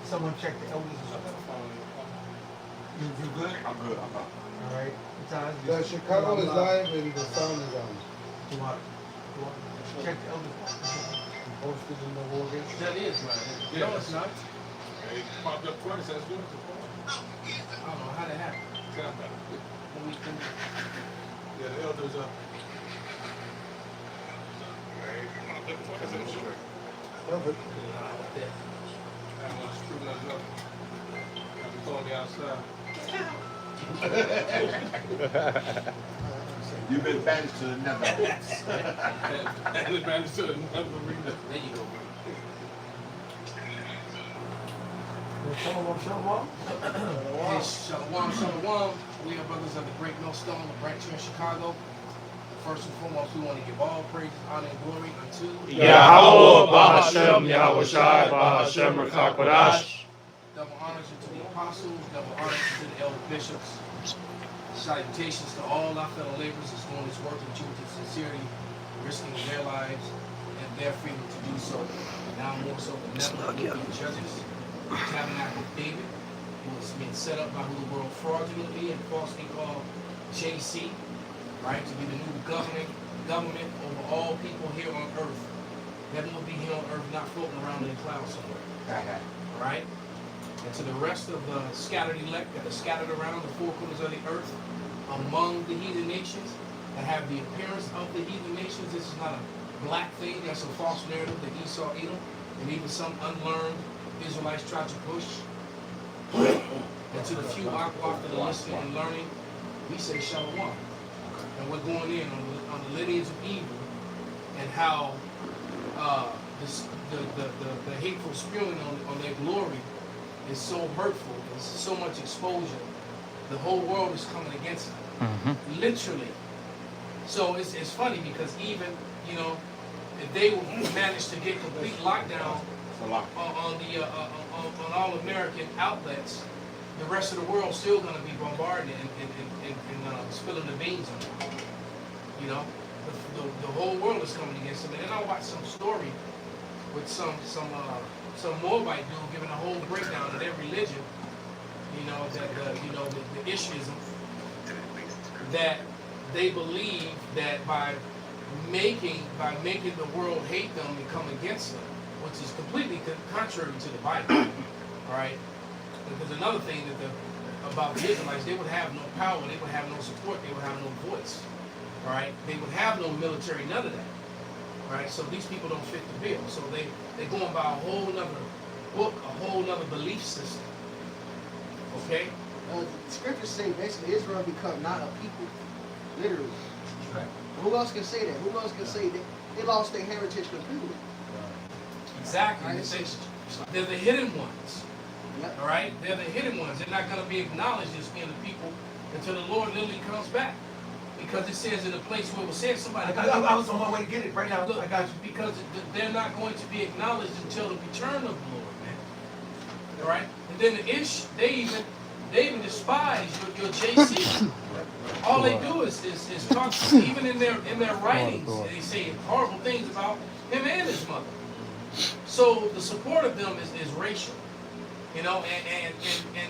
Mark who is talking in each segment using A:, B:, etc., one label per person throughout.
A: Someone check the elders. You good?
B: I'm good. I'm good.
A: All right.
C: The Chicago is live and the sound is on.
A: Do what? Check the elders.
C: Posted in the Morgan.
D: That is right. No, it's not.
B: It popped up twice. That's good.
D: I don't know how that happened.
B: Yeah, the elders up. Popped up twice. It was straight.
C: Perfect.
B: I want to screw nothing up. I'm calling you outside.
E: You've been banished to the Netherlands.
B: And it managed to another arena.
D: There you go.
A: Shalom, shalom.
D: Hey, shalom, shalom. We are brothers of the Great Millstone, the branch here in Chicago. First and foremost, we want to give all praise, honor, and glory unto
F: Yahweh, Bahashem, Yahweh Shai, Bahashem, Rakakwadash.
D: double honors to the apostles, double honors to the elder bishops. Salutations to all our fellow laborers that's doing this work in truth and sincerity, risking their lives and their freedom to do so. Now more so than ever, the judges, the tabernacle of David, was being set up by who the world fraudulently and falsely called JC, right, to be the new government over all people here on earth. Heaven will be here on earth, not floating around in the clouds somewhere. All right? And to the rest of the scattered elect that are scattered around the four corners of the earth, among the heathen nations, that have the appearance of the heathen nations. This is not a black thing, that's a false narrative that Esau, Edom, and even some unlearned Israelites tried to push. And to the few that are listening and learning, we say Shalom. And we're going in on the lineage of evil and how the hateful spewing on their glory is so hurtful. There's so much exposure. The whole world is coming against them. Literally. So it's funny because even, you know, if they manage to get complete lockdown on all American outlets, the rest of the world's still going to be bombarded and spilling the beans on them. You know, the whole world is coming against them. And then I watched some story with some Moabite dude giving a whole breakdown of their religion. You know, that the issuism, that they believe that by making the world hate them and come against them, which is completely contrary to the Bible. All right, because another thing about the Israelites, they would have no power, they would have no support, they would have no voice. All right, they would have no military, none of that. All right, so these people don't fit the bill. So they're going by a whole nother book, a whole nother belief system. Okay?
G: Scriptures say basically Israel become not a people, literally.
A: Right.
G: Who else can say that? Who else can say that they lost their heritage completely?
D: Exactly.
G: Right.
D: They're the hidden ones.
G: Yep.
D: All right? They're the hidden ones. They're not going to be acknowledged as being the people until the Lord literally comes back. Because it says in the place where it was said, somebody...
A: I was on my way to get it right now.
D: Look,
A: I got you.
D: because they're not going to be acknowledged until the return of the Lord, man. All right? And then they even despise your JC. All they do is talk, even in their writings, they say horrible things about him and his mother. So the support of them is racial. You know, and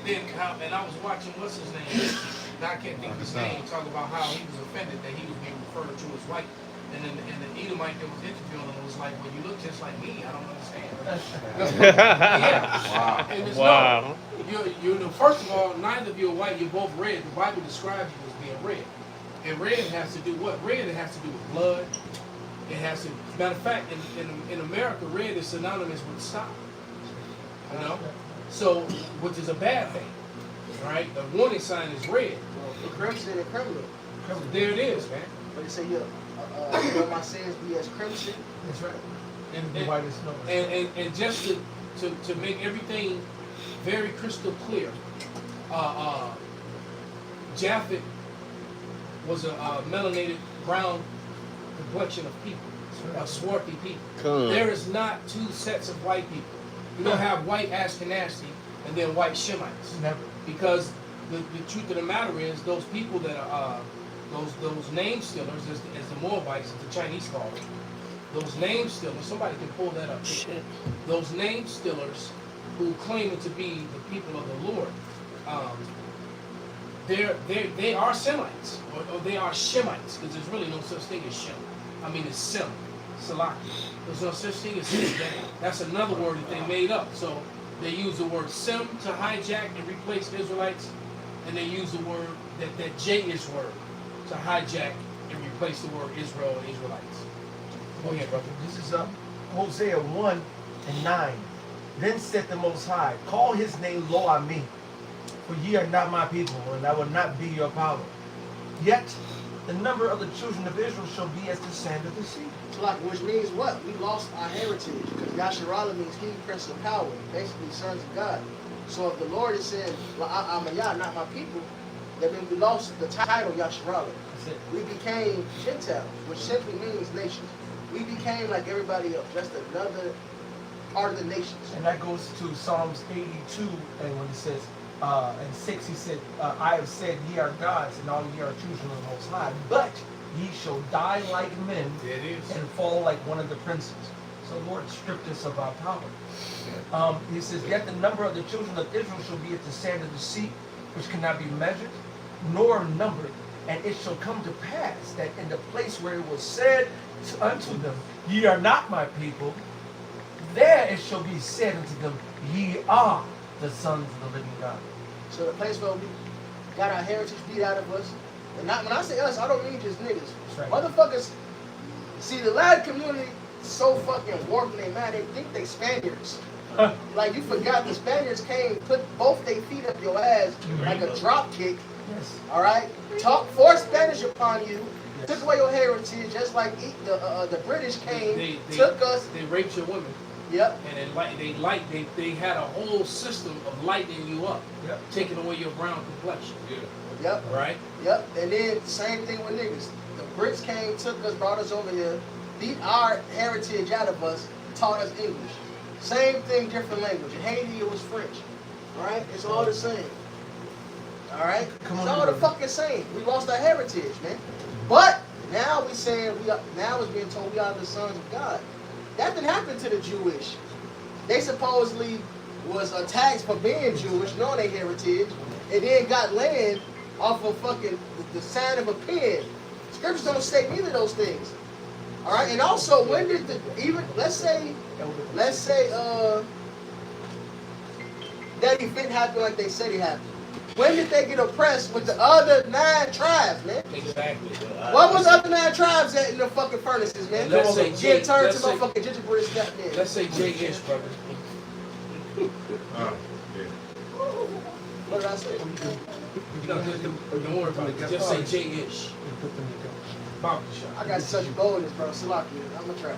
D: then how, and I was watching, what's his name? I can't think of his name, talking about how he was offended that he was being referred to as white. And then the Edomite that was interviewing him was like, well, you look just like me, I don't understand. Yeah.
F: Wow.
D: No, first of all, neither of you are white, you're both red. The Bible describes you as being red. And red has to do what? Red, it has to do with blood. It has to, matter of fact, in America, red is synonymous with stop. You know? So, which is a bad thing. Right? The warning sign is red.
G: The crimson and criminal.
D: There it is, man.
G: But they say, my sins be as crimson.
A: That's right. And the white is snow.
D: And just to make everything very crystal clear, Japhet was a melanated brown complexion of people, swarthy people. There is not two sets of white people. You don't have white Ashkenazi and then white Shemites.
A: Never.
D: Because the truth of the matter is, those people that are those name stealers, as the Moabites, as the Chinese call them, those name stealers, somebody can pull that up.
F: Shit.
D: Those name stealers who claim to be the people of the Lord, they are Semites, or they are Shemites, because there's really no such thing as Shem. I mean, it's Sem, Salaki. There's no such thing as Sem. That's another word that they made up. So they use the word Sem to hijack and replace Israelites, and they use the word, that J-ish word, to hijack and replace the word Israel and Israelites. Go ahead, brother.
A: This is Hosea 1:9. Then said the Most High, call his name Lo Ami, for ye are not my people, and I will not be your power. Yet the number of the children of Israel shall be as the sand of the sea.
G: Like, which means what? We lost our heritage, because Yasharala means King, Prince of Power, basically sons of God. So if the Lord is saying, I'm a Yah, not my people, that means we lost the title Yasharala.
A: That's it.
G: We became Gentiles, which simply means nations. We became like everybody else, just another part of the nations.
A: And that goes to Psalms 82, and when it says, in 6, he said, I have said, ye are gods, and all ye are children of the Most High, but ye shall die like men
D: There it is.
A: and fall like one of the princes. So the Lord stripped us of our power. He says, yet the number of the children of Israel shall be as the sand of the sea, which cannot be measured, nor numbered. And it shall come to pass that in the place where it was said unto them, ye are not my people, there it shall be said unto them, ye are the sons of the living God.
G: So the place where we got our heritage beat out of us, and not, when I say us, I don't mean just niggas.
A: That's right.
G: Motherfuckers, see the lad community is so fucking warped and they mad, they think they Spaniards. Like you forgot the Spaniards came, put both their feet up your ass like a drop kick,
A: Yes.
G: alright? Forced Spanish upon you,
A: Yes.
G: took away your heritage, just like the British came,
D: They
G: took us,
D: They raped your women,
G: yep,
D: and they had a whole system of lighting you up,
A: Yep.
D: taking away your brown complexion.
G: yep.
D: Right?
G: Yep, and then same thing with niggas. The Brits came, took us, brought us over here, beat our heritage out of us, taught us English. Same thing, different language. In Haiti, it was French. Alright? It's all the same. Alright?
A: Come
G: It's
A: on,
G: all the
A: brother.
G: fucking same. We lost our heritage, man. But now we saying now it's being told we are the sons of God. That didn't happen to the Jewish. They supposedly was attacked for being Jewish, knowing their heritage, and then got land off of fucking the side of a pen. Scriptures don't say neither of those things. All right, and also when did let's say that event happened like they said it happened. When did they get oppressed with the other 9 tribes, man?
D: Exactly.
G: What was the other 9 tribes at in the fucking furnaces, man?
D: Let's say
G: Get turned to
D: let's say-
G: motherfucking gingerbread snap man.
D: Let's say J-ish, brother.
G: What did I say?
D: No, don't worry about it. Just say J-ish. Barber shop.
G: I got such boldness, bro. Salaki, I'm gonna try.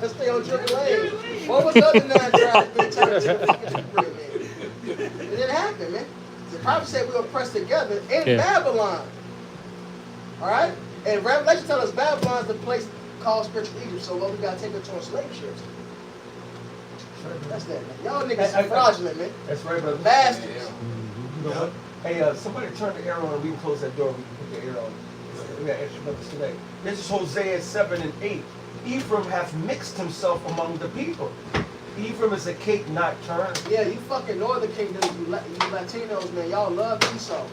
G: Stay on Jerry Lane. What was the other 9 tribes being turned to the fucking gingerbread man? It didn't happen, man. The prophet said we were pressed together in Babylon. Alright? And Revelation tells us Babylon's the place called spiritual Egypt, so what we gotta take her to on slave ships. That's that, man. Y'all niggas are fraudulent, man.
A: That's right, brother.
G: Bastards.
A: You know what? Hey, somebody turn the arrow on. We can close that door. We can put the arrow on. We got extra numbers today. This is Hosea 7:8. Ephraim hath mixed himself among the people. Ephraim is a cake not turned.
G: Yeah, you fucking Northern Kingdom, you Latinos, man, y'all love Esau.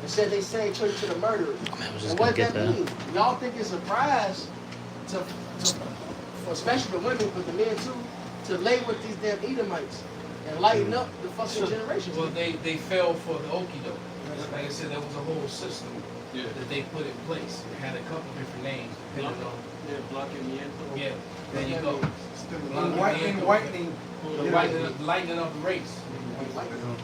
G: And said they sang church to the murderers. And what does that mean? Y'all think it's a prize for especially the women, but the men too, to lay with these damn Edomites and lighten up the fucking generations.
D: Well, they fell for the okie doke. Like I said, there was a whole system that they put in place. It had a couple different names depending on. Yeah, there you go.
A: Whitening.
D: The lightening of the race.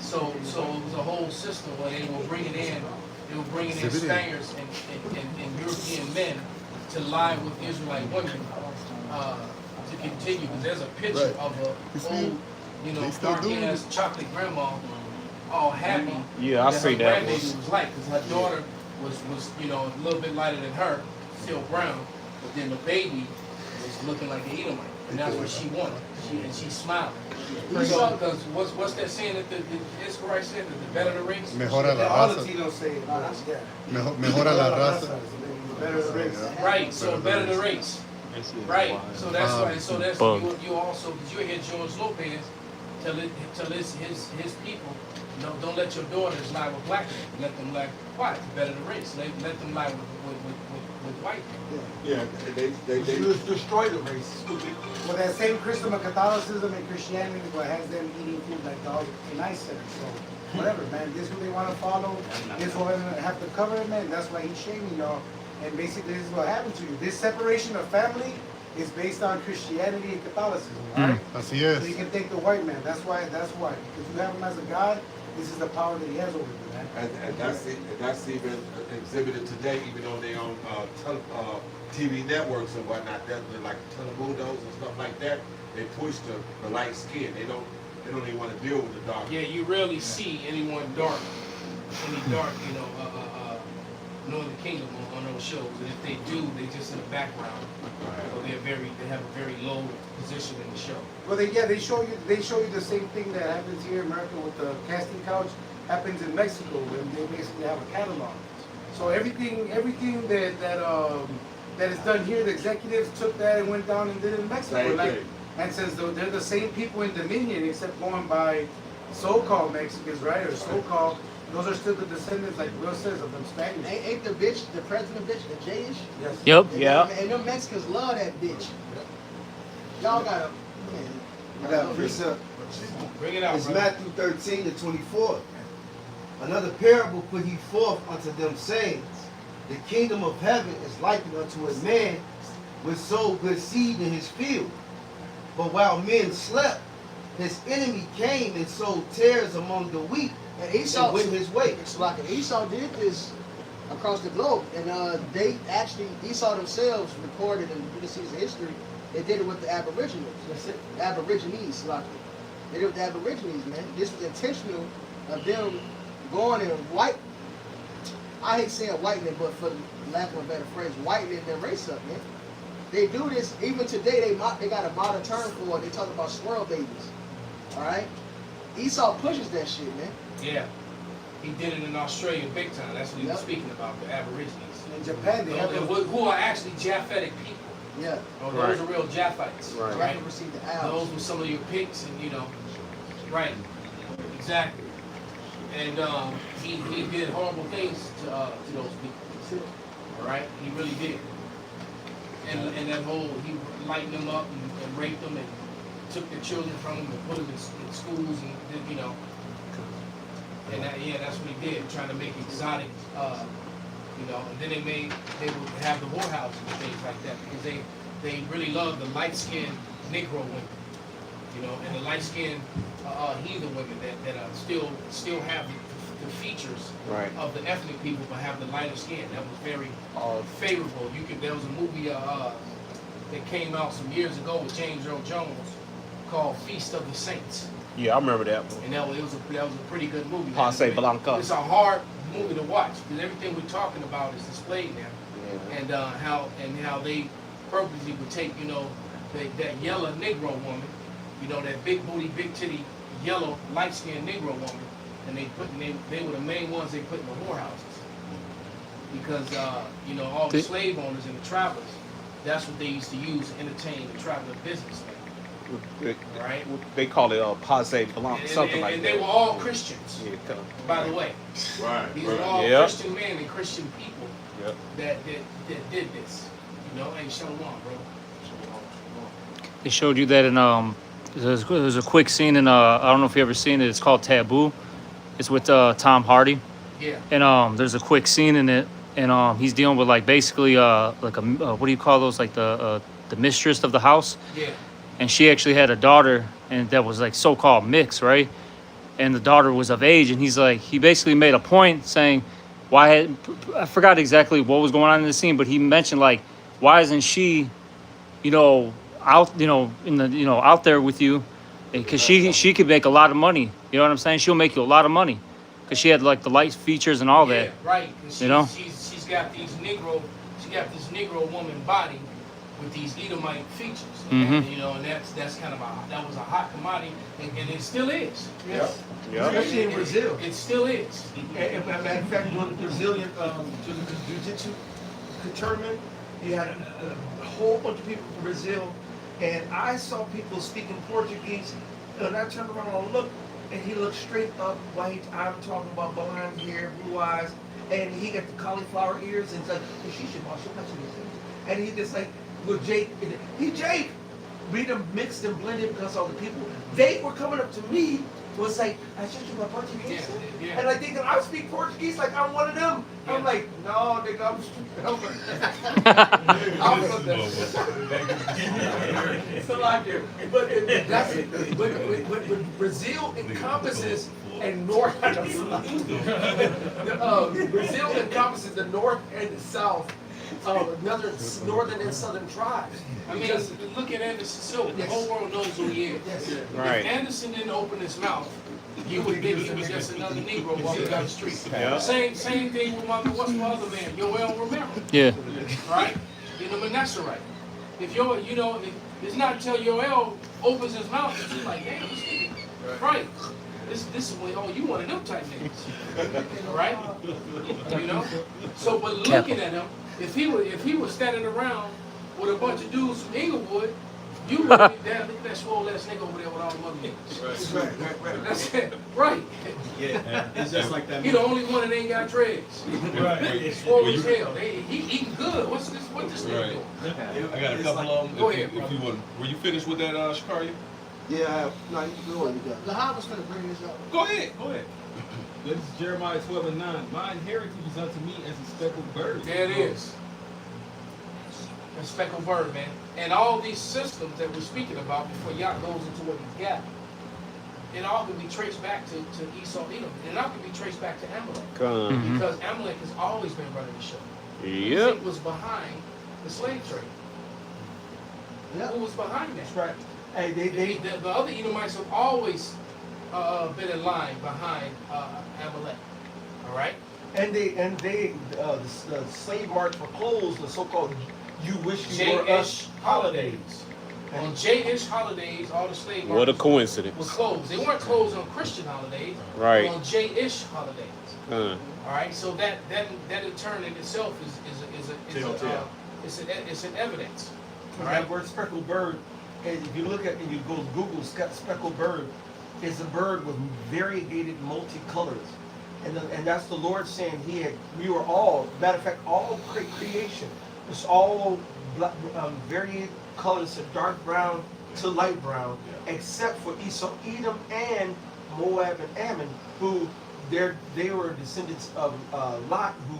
D: So it was a whole system where they were bringing in Spaniards and European men to lie with Israelite women to continue. Because there's a picture of a old, dark ass chocolate grandma, all happy.
F: Yeah, I see
D: her
F: that
D: grandbaby was like, because her daughter was a little bit lighter than her, still brown, but then the baby is looking like an Edomite, and that's what she wanted. She's smiling. Because what's that saying that the Israelite said that the better the race?
C: Mejora la
H: All the
C: raza.
H: Tito's say it, but yeah.
C: Mejora la raza.
H: Better the race.
D: Right, so better the race. Right, so that's why. So that's
F: Bug.
D: you also, because you hear George Lopez tell his people, no, don't let your daughters lie with black men. Let them lie. Why? To better the race. Let them lie with white men.
E: Yeah, they
H: Destroy the race, stupid. Well, that same Christian Catholicism and Christianity is what has them eating food like dogs in ice centers. So, whatever, man. This is who they want to follow. This is what they have to cover it, man. That's why he's shaming y'all. And basically, this is what happened to you. This separation of family is based on Christianity and Catholicism, right?
C: Así
H: So you
C: es.
H: can take the white man. That's why. Because you have him as a god, this is the power that he has over you, man.
E: and that's even exhibited today, even on their own TV networks and whatnot. That like Telemundos and stuff like that. They push the light skin. They don't even want to deal with the dark.
D: Yeah, you rarely see any dark, Northern Kingdom on those shows. And if they do, they just in the background. So they have a very low position in the show.
H: Well, they show you the same thing that happens here in America with the casting couch happens in Mexico, when they basically have a catalog. So everything that is done here, the executives took that and went down and did it in Mexico.
E: Same
H: Like,
E: thing.
H: and since they're the same people in Dominion, except going by so-called Mexicans, right, or so-called, those are still the descendants, like Will says, of them Spaniards.
G: Ain't the bitch, the president bitch, the Jayish?
H: Yes.
F: Yep.
G: And
F: Yeah.
G: And them Mexicans love that bitch. Y'all gotta,
I: I got a precept.
D: Bring it out,
I: It's
D: brother.
I: Matthew 13:24. Another parable put he forth unto them, saying, the kingdom of heaven is likened unto a man which sowed good seed in his field. But while men slept, his enemy came and sowed tares among the wheat
G: and Esau,
I: and went his way.
G: it's like Esau did this across the globe, and they actually, Esau themselves recorded, and you can see this in history, they did it with the Aboriginals. The Aborigines, like they did it with the Aborigines, man. This was intentional of them going and I hate saying whitening, but for lack of a better phrase, whitening their race up, man. They do this even today. They got a modern term for it. They talk about swirl babies. All right, Esau pushes that shit, man.
D: Yeah. He did it in Australia big time. That's what he was
G: Yep.
D: speaking about, the Aborigines.
H: In Japan, they have
D: Who are actually Japhetic people.
G: Yeah,
D: Oh, those are real Japhites,
G: right.
D: right?
G: Never received the owls.
D: Those were some of your picks, and right, exactly. And he did horrible things to those people. All right, he really did. And that whole, he lightened them up and raped them and took their children from them and put them in schools and did, and that's what he did, trying to make exotic, and then they would have the whorehouses and things like that because they really love the light-skinned Negro women, and the light-skinned heathen women that still have the features of the ethnic people but have the lighter skin. That was very favorable. There was a movie that came out some years ago with James Earl Jones called Feast of the Saints.
F: Yeah, I remember that one.
D: And that was a pretty good movie.
F: Passe Blanca.
D: It's a hard movie to watch because everything we're talking about is displayed there, and how they purposely would take that yellow Negro woman, that big booty, big titty, yellow light skinned Negro woman, and they were the main ones they put in the whorehouses because all the slave owners and the travelers, that's what they used to use to entertain the traveler businessmen. Right?
F: They call it Passe Blanc, something like
D: and
F: that.
D: they were all Christians,
F: Yeah,
D: by the way.
E: Right.
D: These were all
F: Yep.
D: Christian men and Christian people
F: Yep.
D: that did this. Hey, Shalom, bro. Shalom.
F: They showed you that in there's a quick scene in I don't know if you ever seen it. It's called Taboo. It's with Tom Hardy,
D: Yeah.
F: and there's a quick scene in it, and he's dealing with like basically like a what do you call those, like the mistress of the house,
D: Yeah.
F: and she actually had a daughter, and that was like so-called mixed, right? And the daughter was of age, and he basically made a point saying, I forgot exactly what was going on in the scene, but he mentioned like, why isn't she, out, out there with you, because she could make a lot of money. You know what I'm saying? She'll make you a lot of money, because she had like the light features and all that.
D: Right. And
F: You know?
D: she's got this Negro woman body, with these Edomite features.
F: Mhm.
D: And, you know, and that's kind of that was a hot commodity, and it still is.
A: Yes.
F: Yeah.
A: Especially in Brazil.
D: It still is.
A: And matter of fact, during the Brazilian jiu-jitsu tournament, you had a whole bunch of people from Brazil, and I saw people speaking Portuguese, and I turned around and looked, and he looked straight up, white. I'm talking about blonde hair, blue eyes, and he got the cauliflower ears, and it's like, and he just like, with Jake, Jake, we done mixed and blended because all the people, they were coming up to me, was like, I should do my Portuguese.
D: Yeah.
A: And like thinking I speak Portuguese like I'm one of them. I'm
D: Yeah.
A: like, no, nigga, I'm still out there. But that's it. But Brazil encompasses and north. Brazil encompasses the north and the south. Another northern and southern tribes.
D: I mean, look at Anderson Silva. The
A: Yes.
D: whole world knows who he is.
A: Yes.
F: Right.
D: If Anderson didn't open his mouth, you would think he was just another Negro walking down the street.
F: Yeah.
D: Same thing with what's my other man, Yoel Romero,
F: Yeah.
D: right? In the Manasseh. If it's not until Yoel opens his mouth, it's just like, damn, this nigga, right? This is what, you one of them type niggas, right? You know. So, but looking at him, if he was standing around with a bunch of dudes from Inglewood, you would be, damn, look at that swole ass nigga over there with all the other niggas.
A: Right.
D: That's it, right?
J: Yeah, it's just like that.
D: He the only one that ain't got dreads.
J: Right.
D: Swole as hell. He eating good. What this nigga
J: Right.
D: doing?
J: I got a couple of them.
D: Go ahead,
J: If you want, were you finished with that, Shakaria?
I: Yeah, no, you can go on.
G: Lahab was gonna bring this up.
J: Go ahead. Go ahead. This is Jeremiah 12:9. My inheritance is unto me as a speckled bird.
D: There it is. A speckled bird, man. And all these systems that we're speaking about before Yah goes into what he's got, it all can be traced back to Esau Edom. It all can be traced back to Amalek.
F: Mhm.
D: Because Amalek has always been running the show.
F: Yep.
D: It was behind the slave trade. Who was behind that?
A: That's right. Hey, they
D: The other Edomites have always been in line behind Amalek. All right?
A: the slave marts were closed, the so-called you wish you were
D: J-ish
A: us
D: holidays. On J-ish holidays, all the slave
F: What a
D: markets
F: coincidence.
D: were closed. They weren't closed on Christian holidays.
F: Right.
D: But on J-ish holidays.
F: Uh,
D: All right. So that in turn in itself is an evidence. All right.
A: That word speckled bird, and if you look at and you go to Google, speckled bird is a bird with variegated multicolors. And that's the Lord saying we were all, matter of fact, all creation. It's all black, varied colors of dark brown to light brown, except for Esau, Edom, and Moab and Ammon, who they were descendants of Lot, who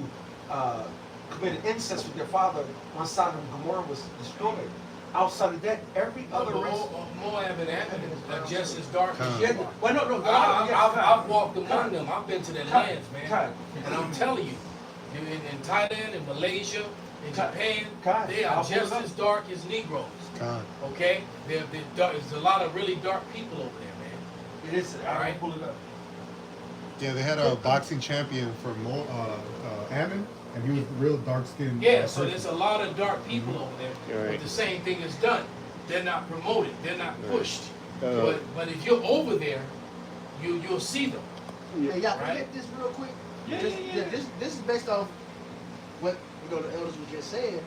A: committed incest with their father when Sodom and Gomorrah was destroyed. Outside of that, every other race.
D: Moab and Ammon are just as dark as
A: Yeah,
D: you are.
A: well, no.
D: I've walked among them. I've been to their lands, man.
A: Kai.
D: And I'm telling you, in Thailand, in Malaysia, in Japan,
A: Kai.
D: they are just as dark as Negroes. Okay? They're dark. There's a lot of really dark people over there, man.
A: It is.
D: All
A: All
D: right.
A: right, pull it up.
K: Yeah, they had a boxing champion for Ammon, and he was real dark skinned.
D: Yeah, so there's a lot of dark people over there.
F: Right.
D: But the same thing is done. They're not promoted. They're not pushed.
F: Uh,
D: But if you're over there, you'll see them.
G: Hey, y'all
D: Right.
G: forget this real quick.
J: Yeah,
G: Just-
J: yeah.
G: This is based off what the elders were just saying.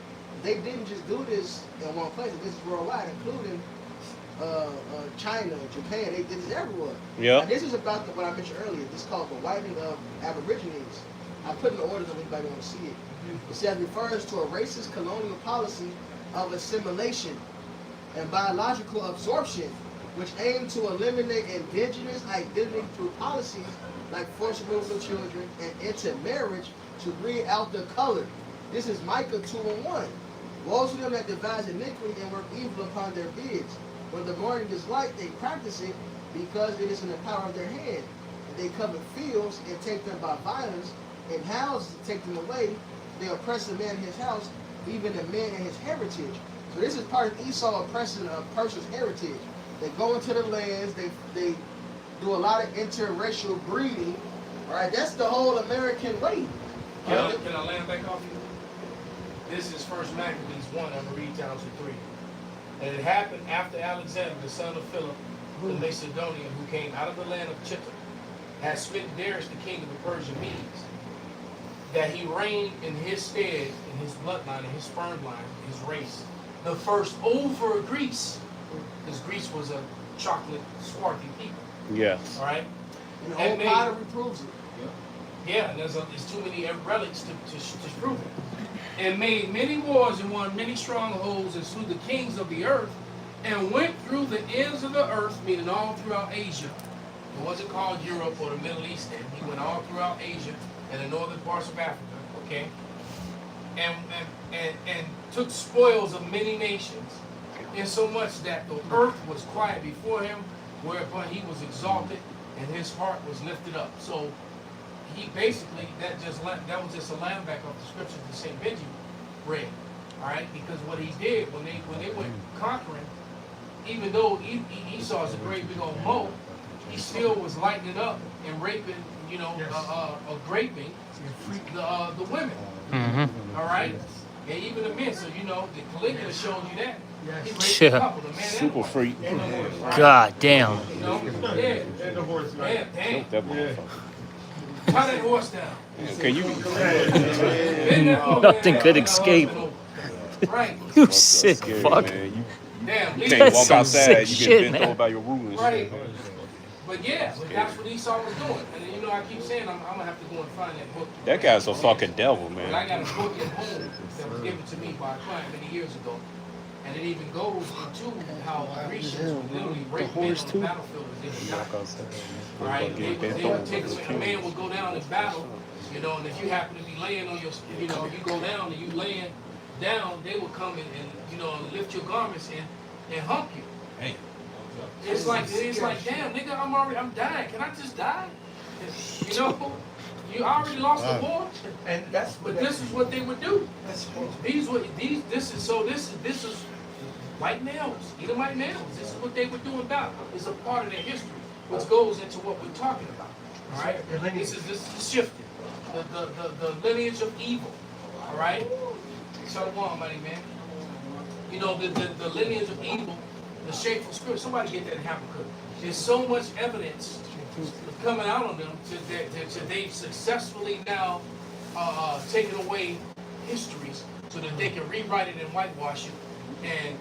G: They didn't just do this in one place. This is worldwide, including China, Japan. They did this everywhere.
F: Yep.
G: And this is about what I mentioned earlier. This is called the whitening of Aborigines. I put in the order if anybody want to see it. It says refers to a racist colonial policy of assimilation and biological absorption, which aim to eliminate indigenous identity through policies like forced removal of children and intermarriage to breed out the color. This is Micah 2:1. Woe to them that devise iniquity and work evil upon their beards. When the morning is light, they practice it because it is in the power of their hand. And they cover fields and take them by violence, and houses take them away. They oppress a man in his house, even a man in his heritage. So this is part of Esau oppressing a person's heritage. They go into the lands, they do a lot of interracial breeding. All right, that's the whole American way.
D: Can I land back off you? This is First Maccabees 1. I'm going to read down to 3. And it happened after Alexander, the son of Philip, the Macedonian, who came out of the land of Chittim, had smitten Darius, the king of the Persian Medes, that he reigned in his stead, in his bloodline, in his sperm line, his race, the first over Greece, because Greece was a chocolate, swarthy people.
L: Yes.
D: All right?
G: And the
D: And
G: old
D: made-
G: pottery proves it.
D: Yeah, and there's too many relics to prove it. And made many wars and won many strongholds and slew the kings of the earth and went through the ends of the earth, meaning all throughout Asia. It wasn't called Europe or the Middle East then. He went all throughout Asia and the northern parts of Africa, okay? And took spoils of many nations, insomuch that the earth was quiet before him, whereupon he was exalted and his heart was lifted up. So he basically, that was just a line back off the scriptures that St. Benjamin read, all right? Because what he did when they went conquering, even though Esau is a great big old mo, he still was lightening up and raping, graping the women, all right? And even the men. So the Caligula showed you that. He raped a couple, the man and
L: Super
D: the wife.
L: freak.
D: And the horse, right?
F: God damn.
D: Yeah.
B: And the horse, right?
D: Yeah, damn.
L: That motherfucker.
D: Tie that horse down.
L: Can you?
D: Bend that horse
F: Nothing
D: down.
F: could escape.
D: Right.
F: You sick
L: Scary,
F: fuck.
L: man. You
D: Damn, leave
L: can't
F: That's
L: walk
F: some
L: outside.
F: sick
L: You
F: shit,
L: get bent
F: man.
L: over by your ruler and
D: Right.
L: shit.
D: But yeah, but that's what Esau was doing. And I keep saying I'm gonna have to go and find that book.
L: That guy's a fucking devil,
D: But I
L: man.
D: got a book at home that was given to me by a client many years ago. And it even goes into how Grecians would literally rape men on the battlefield as they would die. Right? They would take a man would go down in battle, and if you happen to be laying on your, you go down and you laying down, they would come and lift your garments and hump you.
E: Hey.
D: It's like, damn, nigga, I'm dying. Can I just die? You already lost the war.
A: And that's
D: But this is what they would do. This is white males, Edomite males. This is what they were doing about. It's a part of their history, which goes into what we're talking about. All right? This is shifting. The lineage of evil. All right? Shalom, money man. The lineage of evil, the shameful spirit. Somebody get that in Habakkuk. There's so much evidence coming out on them that they've successfully now taken away histories so that they can rewrite it and whitewash it, and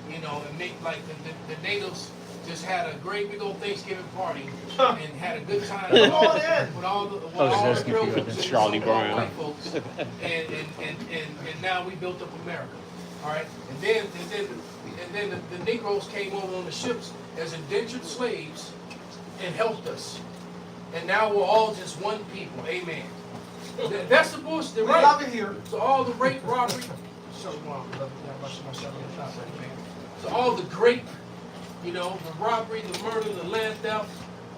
D: make like the natives just had a great big old Thanksgiving party and had a good time with all the pilgrims,
L: Charlie
D: and
L: Brown.
D: white folks, and now we built up America. All right, and then the Negroes came over on the ships as indentured slaves and helped us. And now we're all just one people. Amen. That's the bullshit,
G: We
D: right?
G: love it here.
D: So all the rape, robbery, so all the grape, the robbery, the murder, the land theft,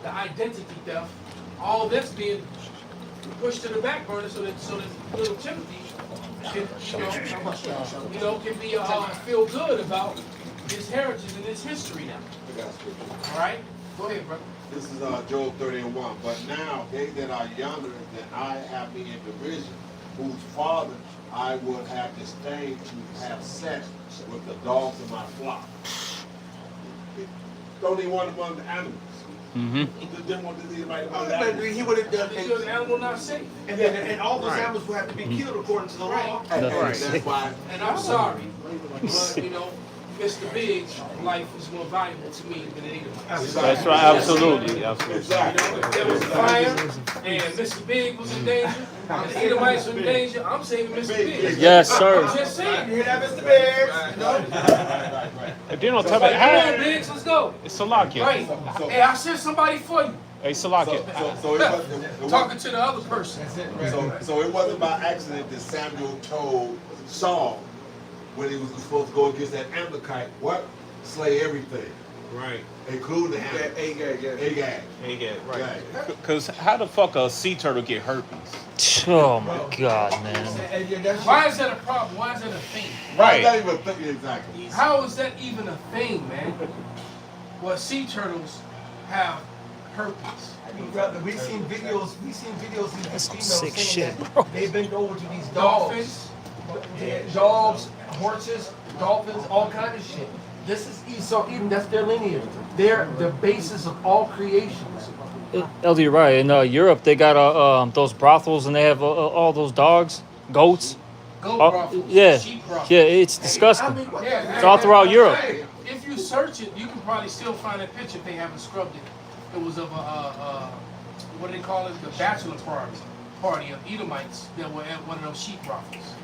D: the identity theft, all that's being pushed to the back burner so that little Timothy can, can be feel good about his heritage and his history now. All right, go ahead, brother.
E: This is Job 30:1. But now they that are younger than I have me in derision, whose father I would have disdained to have set with the dogs of my flock. Don't even want among the animals.
F: Mm-hmm.
E: Didn't want to leave anybody among the animals.
G: He would have done
D: Because the animal not safe.
G: and all those animals would have to be killed according to the law.
E: And that's why.
D: And I'm sorry, but Mr. Big's life is more valuable to me than any of mine.
L: That's right. Absolutely. Absolutely.
E: Exactly.
D: If there was a fire and Mr. Big was in danger, and the Edomites were in danger, I'm saving Mr. Big.
F: Yes, sir.
D: I'm just saying.
G: You hear that, Mr. Biggs?
L: And then on top of
D: Like, come on,
L: that,
D: Biggs, let's go.
L: it's Salakia.
D: Right. Hey, I sent somebody for you.
L: Hey, Salakia.
E: So it was,
D: Talking to the other person.
E: so it wasn't by accident that Samuel told Saul when he was supposed to go against that Amalekite, what? Slay everything,
L: Right.
E: including the animals. Agag.
L: Right. Because how the fuck a sea turtle get herpes?
F: Oh my God, man.
D: Why is that a problem? Why is that a thing?
E: Right.
L: Right.
E: Not even thinking exactly.
D: How is that even a thing, man? Well, sea turtles have herpes.
A: Brother, we've seen videos of these
F: That's some
A: females
F: sick
A: saying
F: shit,
A: that
F: bro.
A: they bend over to these dogs.
D: Dolphins,
A: dogs, horses, dolphins, all kind of shit. This is Esau, Edom. That's their lineage. They're the basis of all creations.
F: LD, you're right. In Europe, they got those brothels and they have all those dogs, goats.
D: Goat brothels,
F: Yeah,
D: sheep brothels.
F: yeah, it's disgusting.
D: Yeah,
F: It's all throughout Europe.
D: If you search it, you can probably still find that picture if they haven't scrubbed it. It was of what do they call it? The bachelor party of Edomites that were at one of those sheep brothels.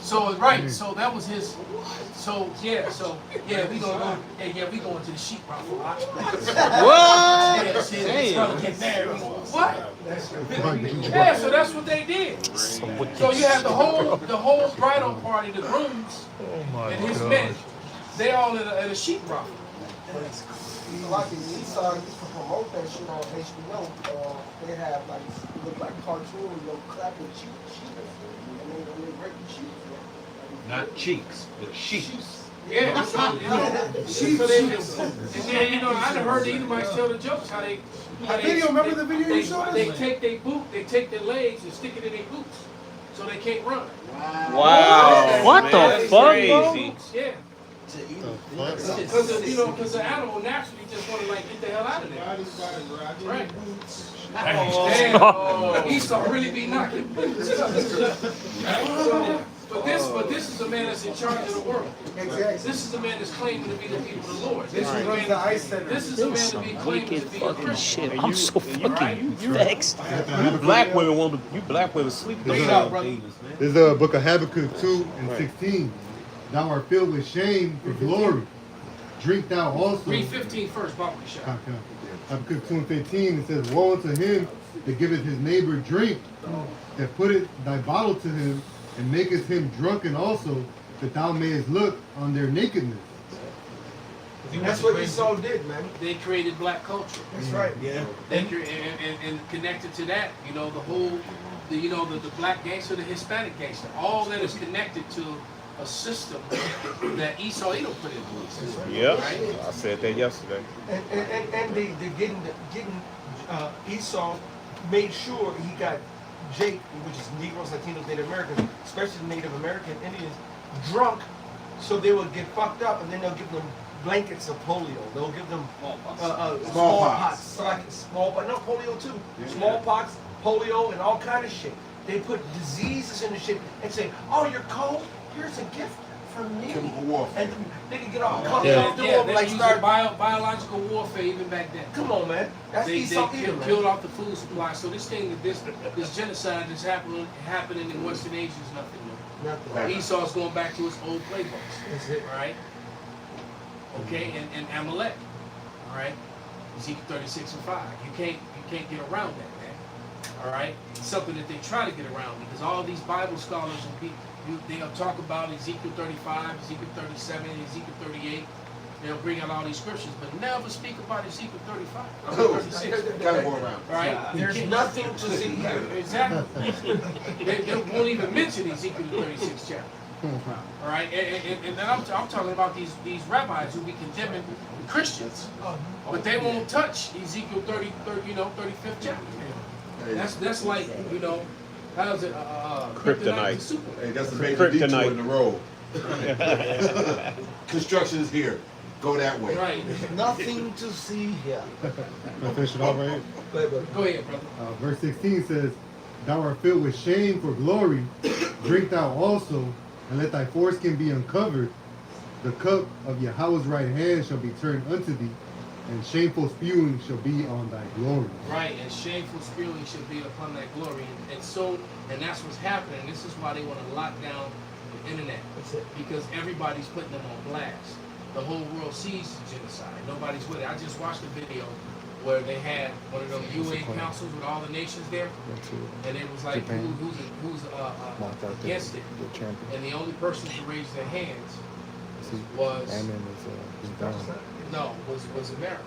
D: So right, so that was his. So yeah, we gonna go. Yeah, we going to the sheep brothel.
L: What?
D: Yeah, see, it's gonna get married. What? Yeah, so that's what they did. So you have the whole bridal party, the grooms and his men. They all at a sheep brothel.
G: Like in Esau, used to promote that shit on HBO. They have like it look like cartoons, they'll clap with sheep, and they break the sheep.
E: Not cheeks, but sheep.
D: Yeah, so they, and then I done heard the Edomites tell the jokes how they.
H: Remember the video you showed us?
D: They take their legs and stick it in their boots, so they can't run.
L: Wow.
F: What the
L: man, that's
F: fuck,
L: crazy.
D: Yeah. Because the animal naturally just want to like get the hell out of there. Right. Damn. Esau really be knocking boots. But this is a man that's in charge of the world.
H: Exactly.
D: This is a man that's claiming to be the people of the Lord.
H: This runs the ice center.
D: This is a man to be claiming to
F: Wicked
D: be a
F: fucking
D: Christian.
F: shit. I'm so fucking vexed.
L: Black women sleep those babies, man.
K: There's a book of Habakkuk 2 and 16. Thou art filled with shame for glory. Drink thou also.
D: Read 15 first, Bible shot.
K: Okay. Habakkuk 2 and 15, it says, woe unto him that giveth his neighbor drink, that putteth thy bottle to him, and maketh him drunken also, that thou mayest look on their nakedness.
A: That's what Esau did, man.
D: They created black culture.
A: That's right.
I: Yeah.
D: And connected to that, the black gangster, the Hispanic gangster, all that is connected to a system that Esau Edom put in place.
L: Yep.
D: Right?
L: I said that yesterday.
A: And they getting Esau made sure he got Jake, which is Negroes, Latinos, Native Americans, especially Native American Indians, drunk, so they would get fucked up, and then they'll give them blankets of polio. They'll give them smallpox, not polio too, smallpox, polio, and all kind of shit. They put diseases in the shit and say, "Oh, you're cold. Here's a gift from me."
E: Chemical warfare.
A: And they can get all comfortable.
D: Yeah, they
A: like
D: used
A: start.
D: biological warfare even back then.
A: Come on, man. That's
D: They
A: Esau Edom,
D: killed
A: man.
D: off the food supply. So this genocide that's happening in Western Asia is nothing new.
A: Nothing.
D: Esau's going back to his old playbooks.
A: That's it.
D: Right? Okay, and Amalek. All right? Ezekiel 36 and 5. You can't get around that, man. All right? It's something that they try to get around because all these Bible scholars and people, they'll talk about Ezekiel 35, Ezekiel 37, Ezekiel 38. They'll bring out all these scriptures, but never speak about Ezekiel 35.
E: Oh,
D: 36.
E: gotta go around.
D: Right?
A: There's nothing to see here.
D: Exactly. they won't even mention Ezekiel 36 chapter. All right, and then I'm talking about these rabbis who be condemning Christians, but they won't touch Ezekiel 35th chapter. That's like how's it?
L: Kryptonite.
D: to Superman.
E: Hey, that's a major detour
L: Kryptonite.
E: in the road. Construction is here. Go that way.
D: Right.
G: Nothing to see here.
K: I'll finish it off right here.
D: Go ahead, brother.
K: Verse 16 says, thou art filled with shame for glory. Drink thou also, and let thy foreskin be uncovered. The cup of Yahweh's right hand shall be turned unto thee, and shameful spewing shall be on thy glory.
D: Right, and shameful spewing should be upon that glory. And that's what's happening. This is why they want to lock down the internet. Because everybody's putting them on blast. The whole world sees the genocide. Nobody's with it. I just watched a video where they had one of those UN councils with all the nations there, and it was like who's against it. And the only person to raise their hands was America.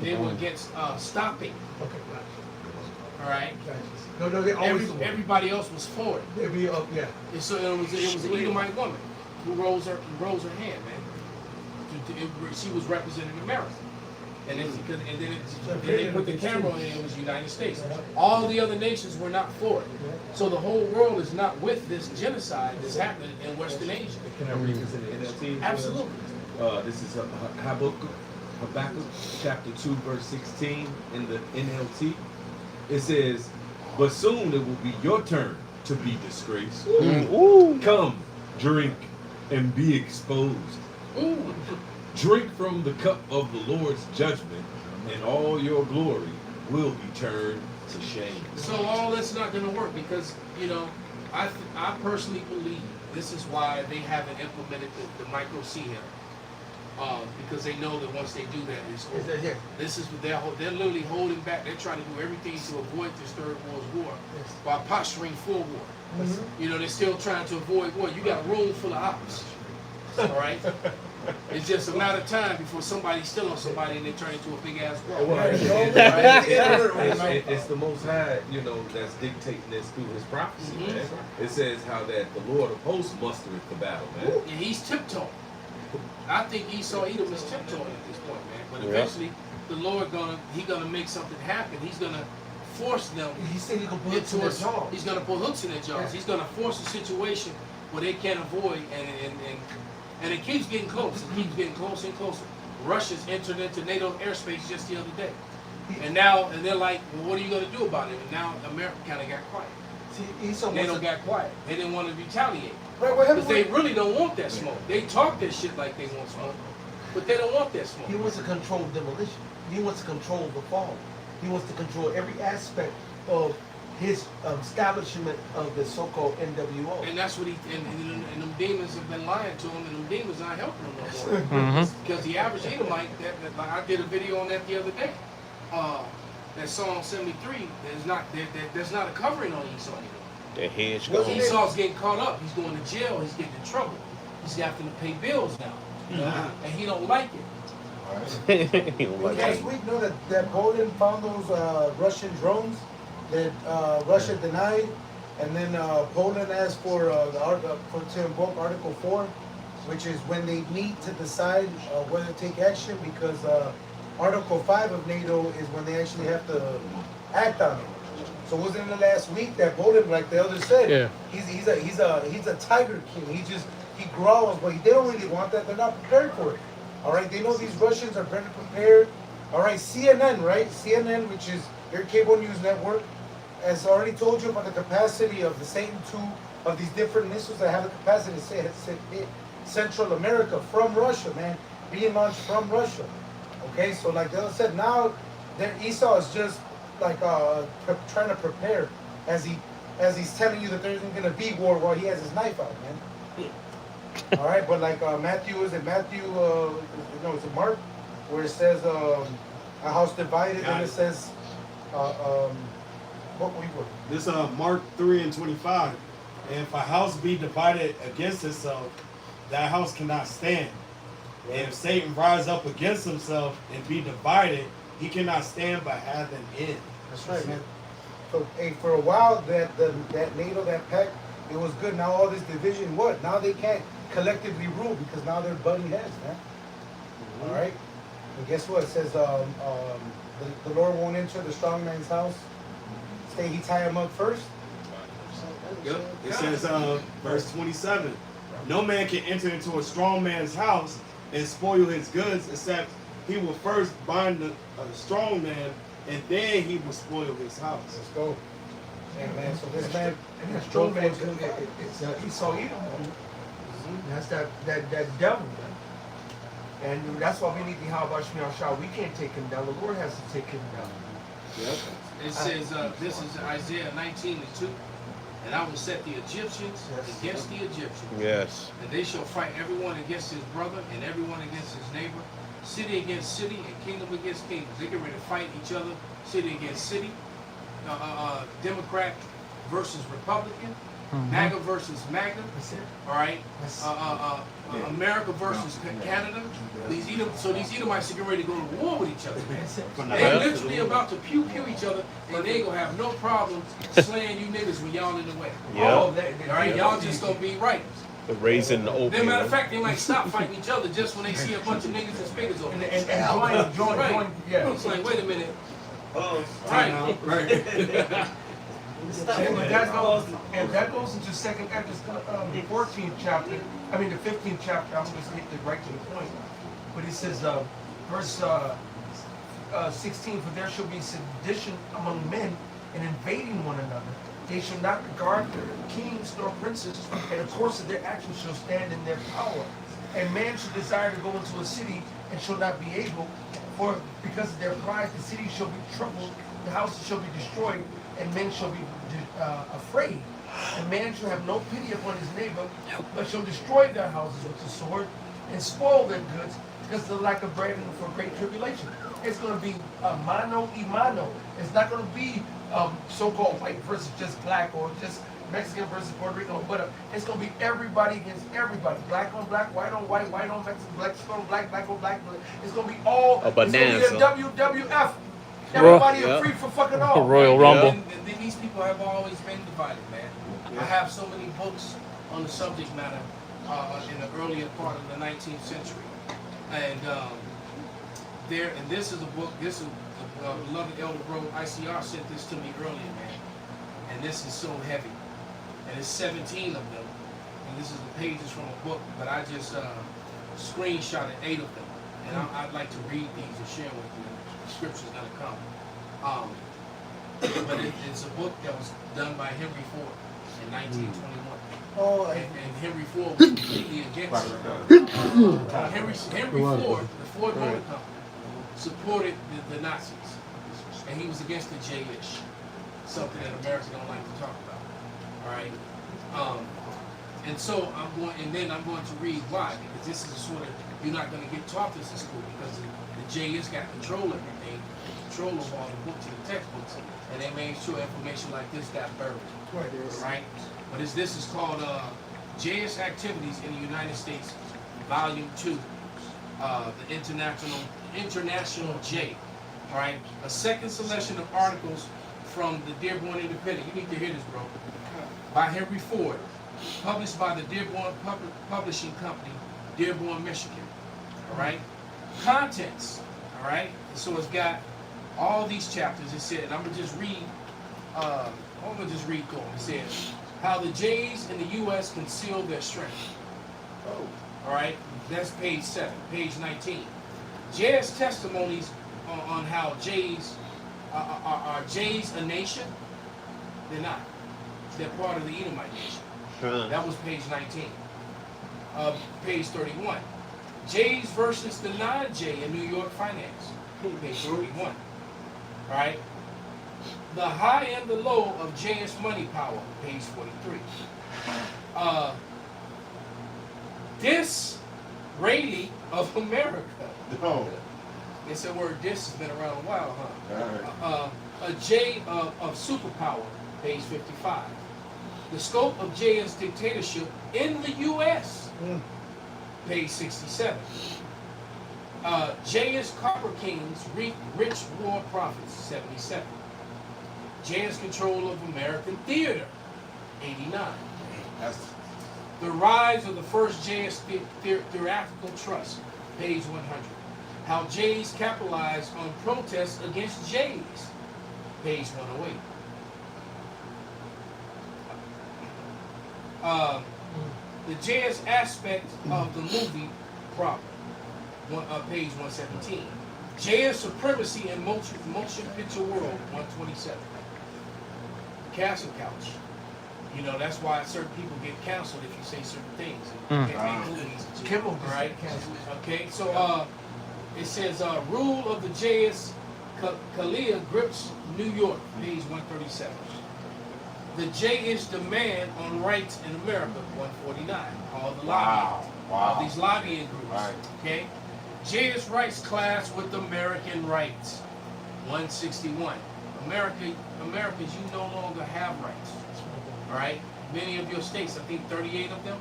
D: They were against stopping. All right.
A: No, they always.
D: Everybody else was for it.
A: They'd be up, yeah.
D: And so it was an Edomite woman who rose her hand, man. She was representing America. And then they put the camera on it, it was United States. All the other nations were not for it. So the whole world is not with this genocide that's happening in Western Asia.
J: Can I read this in the NLT?
D: Absolutely.
J: This is Habakkuk chapter 2, verse 16 in the NLT. It says, but soon it will be your turn to be disgraced. Come, drink, and be exposed. Drink from the cup of the Lord's judgment, and all your glory will be turned to shame.
D: So all that's not going to work because, I personally believe this is why they haven't implemented the micro C header. Because they know that once they do that, it's over. This is they're literally holding back. They're trying to do everything to avoid this Third World War while posturing for war. They're still trying to avoid war. You got a room full of ops. All right. It's just a matter of time before somebody's still on somebody and they turn into a big ass war.
J: It's the Most High, that's dictating this through His prophecy, man. It says how that the Lord of hosts mustereth the battle, man.
D: Yeah, he's tiptoeing. I think Esau Edom is tiptoeing at this point, man. But eventually, the Lord gonna make something happen. He's gonna force them.
A: He said he's gonna put hooks in their jaws.
D: He's gonna put hooks in their jaws. He's gonna force a situation where they can't avoid, and it keeps getting close. It keeps getting closer and closer. Russia's entered into NATO airspace just the other day, and they're like, well, what are you gonna do about it? And now America kind of got quiet. NATO got quiet. They didn't want to retaliate. Because they really don't want that smoke. They talk that shit like they want smoke, but they don't want that smoke.
A: He wants to control demolition. He wants to control the fall. He wants to control every aspect of his establishment of the so-called NWO.
D: And that's what and them demons have been lying to him, and them demons not helping him no more. Because the average Edomite, I did a video on that the other day. That Psalm 73, there's not a covering on Esau anymore.
L: The hedge
D: Well, Esau's getting caught up. He's going to jail. He's getting in trouble. He's having to pay bills now, and he don't like it.
H: Last week, that Poland found those Russian drones that Russia denied, and then Poland asked for to invoke Article 4, which is when they meet to decide whether to take action, because Article 5 of NATO is when they actually have to act on it. So wasn't it the last week that Poland, like the elder said, he's a tiger king. He growls, but they don't really want that. They're not prepared for it. All right, they know these Russians are better prepared. All right, CNN, right? CNN, which is your cable news network, has already told you about the capacity of the Satan II, of these different missiles that have the capacity to hit Central America from Russia, man, being launched from Russia. Okay, so like the other said, now Esau is just like trying to prepare as he's telling you that there isn't gonna be war while he has his knife out, man. All right, but like Matthew, is it Matthew? It's a Mark, where it says a house divided, and it says what we were.
M: This Mark 3:25. And if a house be divided against itself, that house cannot stand. And if Satan rise up against himself and be divided, he cannot stand but have an end.
H: That's right, man. So, hey, for a while, that NATO, that pact, it was good. Now all this division, what? Now they can't collectively rule because now they're butting heads, man. All right. And guess what? It says the Lord won't enter the strong man's house. Stay, he tie him up first.
M: It says, verse 27, no man can enter into a strong man's house and spoil his goods, except he will first bind the strong man, and then he will spoil his house.
H: Let's go. Yeah, man. So this man,
A: and that strong man, it's Esau Edom. That's that devil, man. And that's why we need the Yahweh Shemiah Shah. We can't take him down. The Lord has to take him down.
D: It says, this is Isaiah 19:2. And I will set the Egyptians against the Egyptians.
L: Yes.
D: And they shall fight everyone against his brother and everyone against his neighbor, city against city and kingdom against kingdom. They get ready to fight each other, city against city, Democrat versus Republican, MAGA versus MAGA. All right. America versus Canada. These Edomites are getting ready to go to war with each other, man. They're literally about to pew each other, and they gonna have no problem slaying you niggas when y'all in the way.
L: Yeah.
D: All right, y'all just gonna be right.
L: The raising the
D: As a matter
L: opium.
D: of fact, they might stop fighting each other just when they see a bunch of niggas and speakers over
A: And
D: there.
A: join,
D: Right.
A: yeah.
D: It's like, wait a minute.
M: Right.
A: And that goes into second Ezra, the 14th chapter, I mean the 15th chapter, I'm just getting right to the point. But he says, verse 16, for there shall be sedition among men and invading one another. They shall not regard their kings nor princes, and the course of their actions shall stand in their power. And man shall desire to go into a city and shall not be able, for because of their pride the city shall be troubled, the houses shall be destroyed, and men shall be afraid. And man shall have no pity upon his neighbor, but shall destroy their houses with the sword, and spoil their goods, because of the lack of bread and for great tribulation. It's going to be mano y mano. It's not going to be so-called white versus just black, or just Mexican versus Puerto Rican, but it's going to be everybody against everybody. Black on black, white on white, white on Mexican, black on black, black on black. It's going to be all,
L: A bonanza.
A: it's going to be a WWF. Everybody are free for fucking all.
F: Royal Rumble.
D: And these people have always been divided, man. I have so many books on the subject matter in the earlier part of the 19th century. And this is a book, this is beloved Elder Bro, ICR sent this to me earlier, man. And this is so heavy. And it's 17 of them. And this is the pages from a book, but I just screenshotted 8 of them. And I'd like to read these and share with you. The scripture's gonna come. But it's a book that was done by Henry Ford in 1921.
G: Oh,
D: And Henry Ford was completely against it. Henry Ford, the Ford Motor Company, supported the Nazis. And he was against the J-ish. Something that Americans don't like to talk about. Alright? And so I'm going to read why, because this is sort of, you're not going to get taught this in school, because the J-ish got control of everything, control of all the books and the textbooks, and they made sure information like this got buried. Right? But this is called J-ish Activities in the United States, Volume 2, the International J. All right, a second selection of articles from the Dearborn Independent. You need to hear this, bro. By Henry Ford, published by the Dearborn Publishing Company, Dearborn, Michigan. All right, contents. All right, so it's got all these chapters. It said, and I'm gonna just read. I'm gonna just read through them. It says how the Jays in the U.S. conceal their strength. All right, that's page 7, page 19. Jay's testimonies on how Jays are Jays a nation? They're not. They're part of the Edomite nation. That was page 19. Page 31. Jays versus the non-Jay in New York finance. Page 31. All right. The high and the low of Jay's money power. Page 43. Disraeli of America.
E: No.
D: It's a word dis has been around a while, huh? A J of superpower, page 55. The scope of J's dictatorship in the U.S., page 67. J's Copper Kings, rich war profits, 77. J's control of American theater, 89. The rise of the first J's theatrical trust, page 100. How Jays capitalized on protests against Jays, page 108. The Jays aspect of the movie proper, page 117. Jays supremacy in motion picture world, 127. Castle Couch. You know, that's why certain people get canceled if you say certain things. You can't make movies.
A: Kimmel,
D: right? Okay, so it says rule of the Jays Kalia grips New York, page 137. The J-ish demand on rights in America, 149. All the lobbying. All these lobbying groups.
E: Right.
D: Okay? J-ish rights class with American rights, 161. Americans, you no longer have rights. All right? Many of your states, I think 38 of them,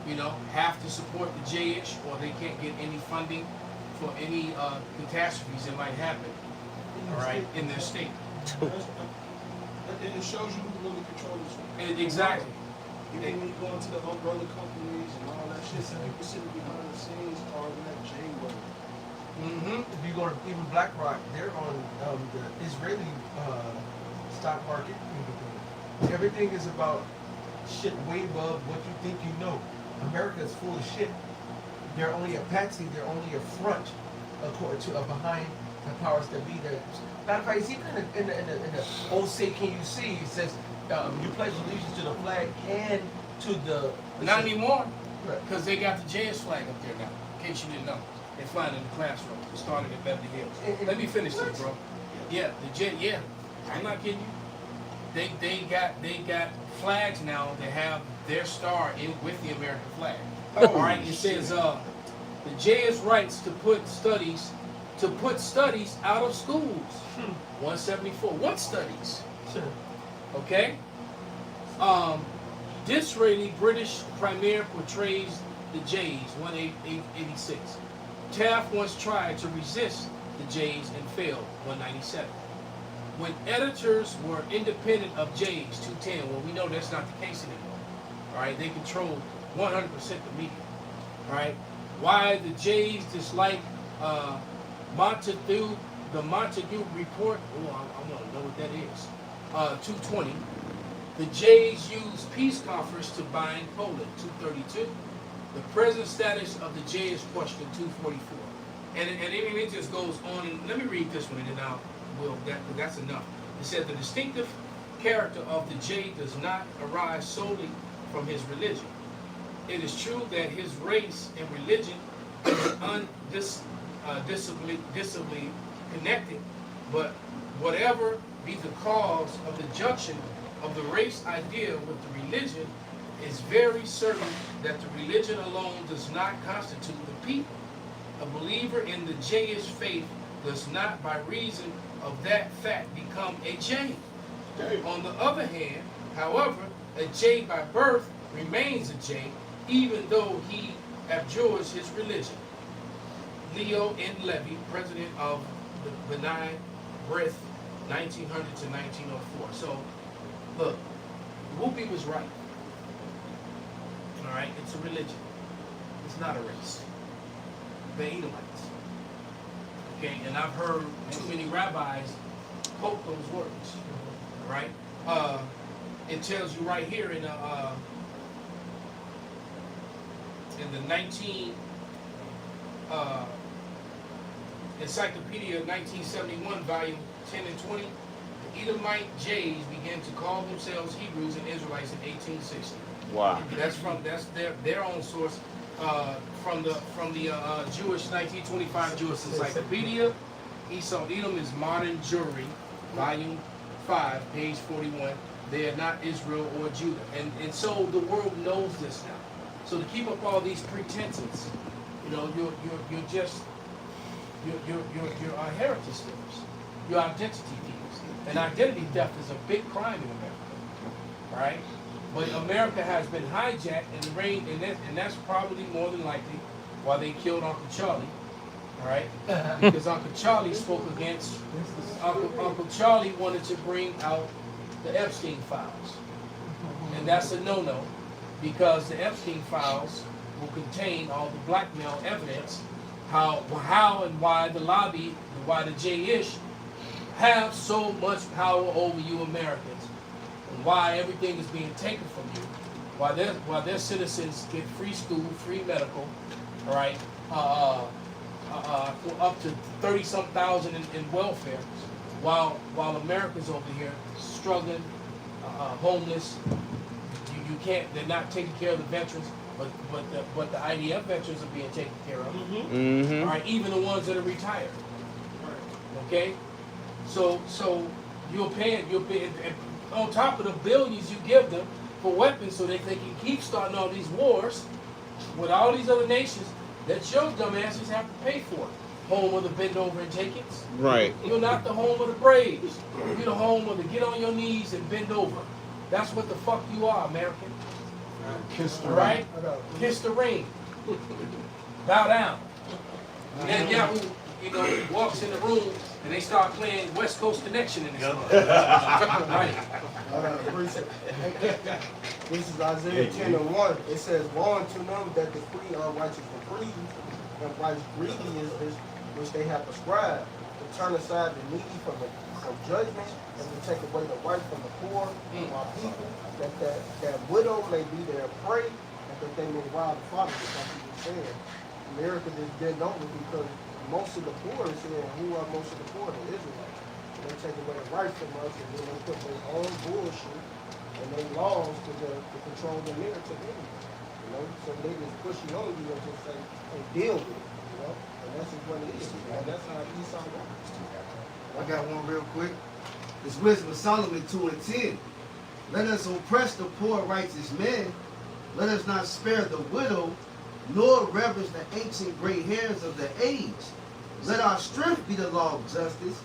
D: you know, have to support the J-ish, or they can't get any funding for any catastrophes that might happen, all right, in their state.
B: And it shows you who really controls it.
D: Exactly.
M: Even when you go into the umbrella companies and all that shit, people sitting behind the scenes carving that J word.
A: If you go to even BlackRock, they're on the Israeli stock market. Everything is about shit way above what you think you know. America is full of shit. They're only a patsy. They're only a front, according to behind the powers that be. There. Matter of fact, it's even in the old "Say Can You See?" It says you pledge allegiance to the flag and to the.
D: Not anymore,
A: Right.
D: because they got the JS flag up there now. In case you didn't know, they fly it in the classroom. It started in Beverly Hills. Let me finish this, bro. Yeah, the J. Yeah, I'm not kidding you. They got flags now that have their star in with the American flag. All right, it says the JS writes to put studies out of schools. 174. What studies? Okay. Disraeli British Premier portrays the Jays. 186. Taft once tried to resist the Jays and failed. 197. When editors were independent of Jays, 210. Well, we know that's not the case anymore. All right, they control 100% the media. All right, why the Jays dislike Montague? The Montague report. Oh, I want to know what that is. 220. The Jays use peace conference to bind Poland. 232. The present status of the J is question. 244. And it just goes on. And let me read this one, and then that's enough. It said the distinctive character of the J does not arise solely from his religion. It is true that his race and religion is undissolubly connected, but whatever be the cause of the junction of the race idea with the religion, is very certain that the religion alone does not constitute the people. A believer in the Jayish faith does not, by reason of that fact, become a J. On the other hand, however, a J by birth remains a J, even though he abjures his religion. Leo N. Levy, president of the B'nai B'rith, 1900 to 1904. So, look, Whoopi was right. All right, it's a religion. It's not a race. The Edomites. Okay, and I've heard too many rabbis quote those words. All right, it tells you right here in the 19 Encyclopedia of 1971, volume 10 and 20. The Edomite Jays began to call themselves Hebrews and Israelites in 1860.
L: Wow.
D: That's their own source from the Jewish 1925 Jewish Encyclopedia. Esau Edom is modern Jewry, volume 5, page 41. They are not Israel or Judah, and so the world knows this now. So to keep up all these pretenses, you know, you're just heritage stealers, you're identity thieves, and identity theft is a big crime in America, right? But America has been hijacked and reigned, and that's probably more than likely why they killed Uncle Charlie, all right? Because Uncle Charlie spoke against, Uncle Charlie wanted to bring out the Epstein files. And that's a no-no, because the Epstein files will contain all the blackmail evidence, how and why the lobby, why the J-ish have so much power over you Americans, and why everything is being taken from you, while their citizens get free school, free medical, all right, up to 30-some thousand in welfare, while Americans over here struggling, homeless. You can't. They're not taking care of the veterans, but the IDF veterans are being taken care of.
L: Mm-hmm.
D: All right, even the ones that are retired. Okay, so you're paying, and on top of the billions you give them for weapons, so that they can keep starting all these wars with all these other nations that your dumbasses have to pay for. Home of the bend over and take it.
L: Right.
D: You're not the home of the Braves. You're the home of the get on your knees and bend over. That's what the fuck you are, American.
K: Kiss the
D: Right? Kiss the ring. Bow down. Netanyahu you know, walks in the room and they start playing West Coast Connection in this right.
C: Appreciate it. This is Isaiah 10:1. It says, "Woe unto them that decree unrighteous decrees, and righteous grievousness which they have prescribed, to turn aside the needy from judgment, and to take away the right from the poor of our people, that widow may be their prey, and that they may rob the fatherless," like you were saying. America just bent over because most of the poor is here. And who are most of the poor? The Israelites. And they take away the right from us, and then they put their own bullshit and their laws to control the narrative anyway. You know, so they just push you on you and just say, "Hey, deal with it." You know, and that's just what it is. And that's how Esau works.
I: I got one real quick. It's Wisdom of Solomon 2:10. Let us oppress the poor righteous man. Let us not spare the widow, nor reverence the ancient gray hairs of the age. Let our strength be the law of justice,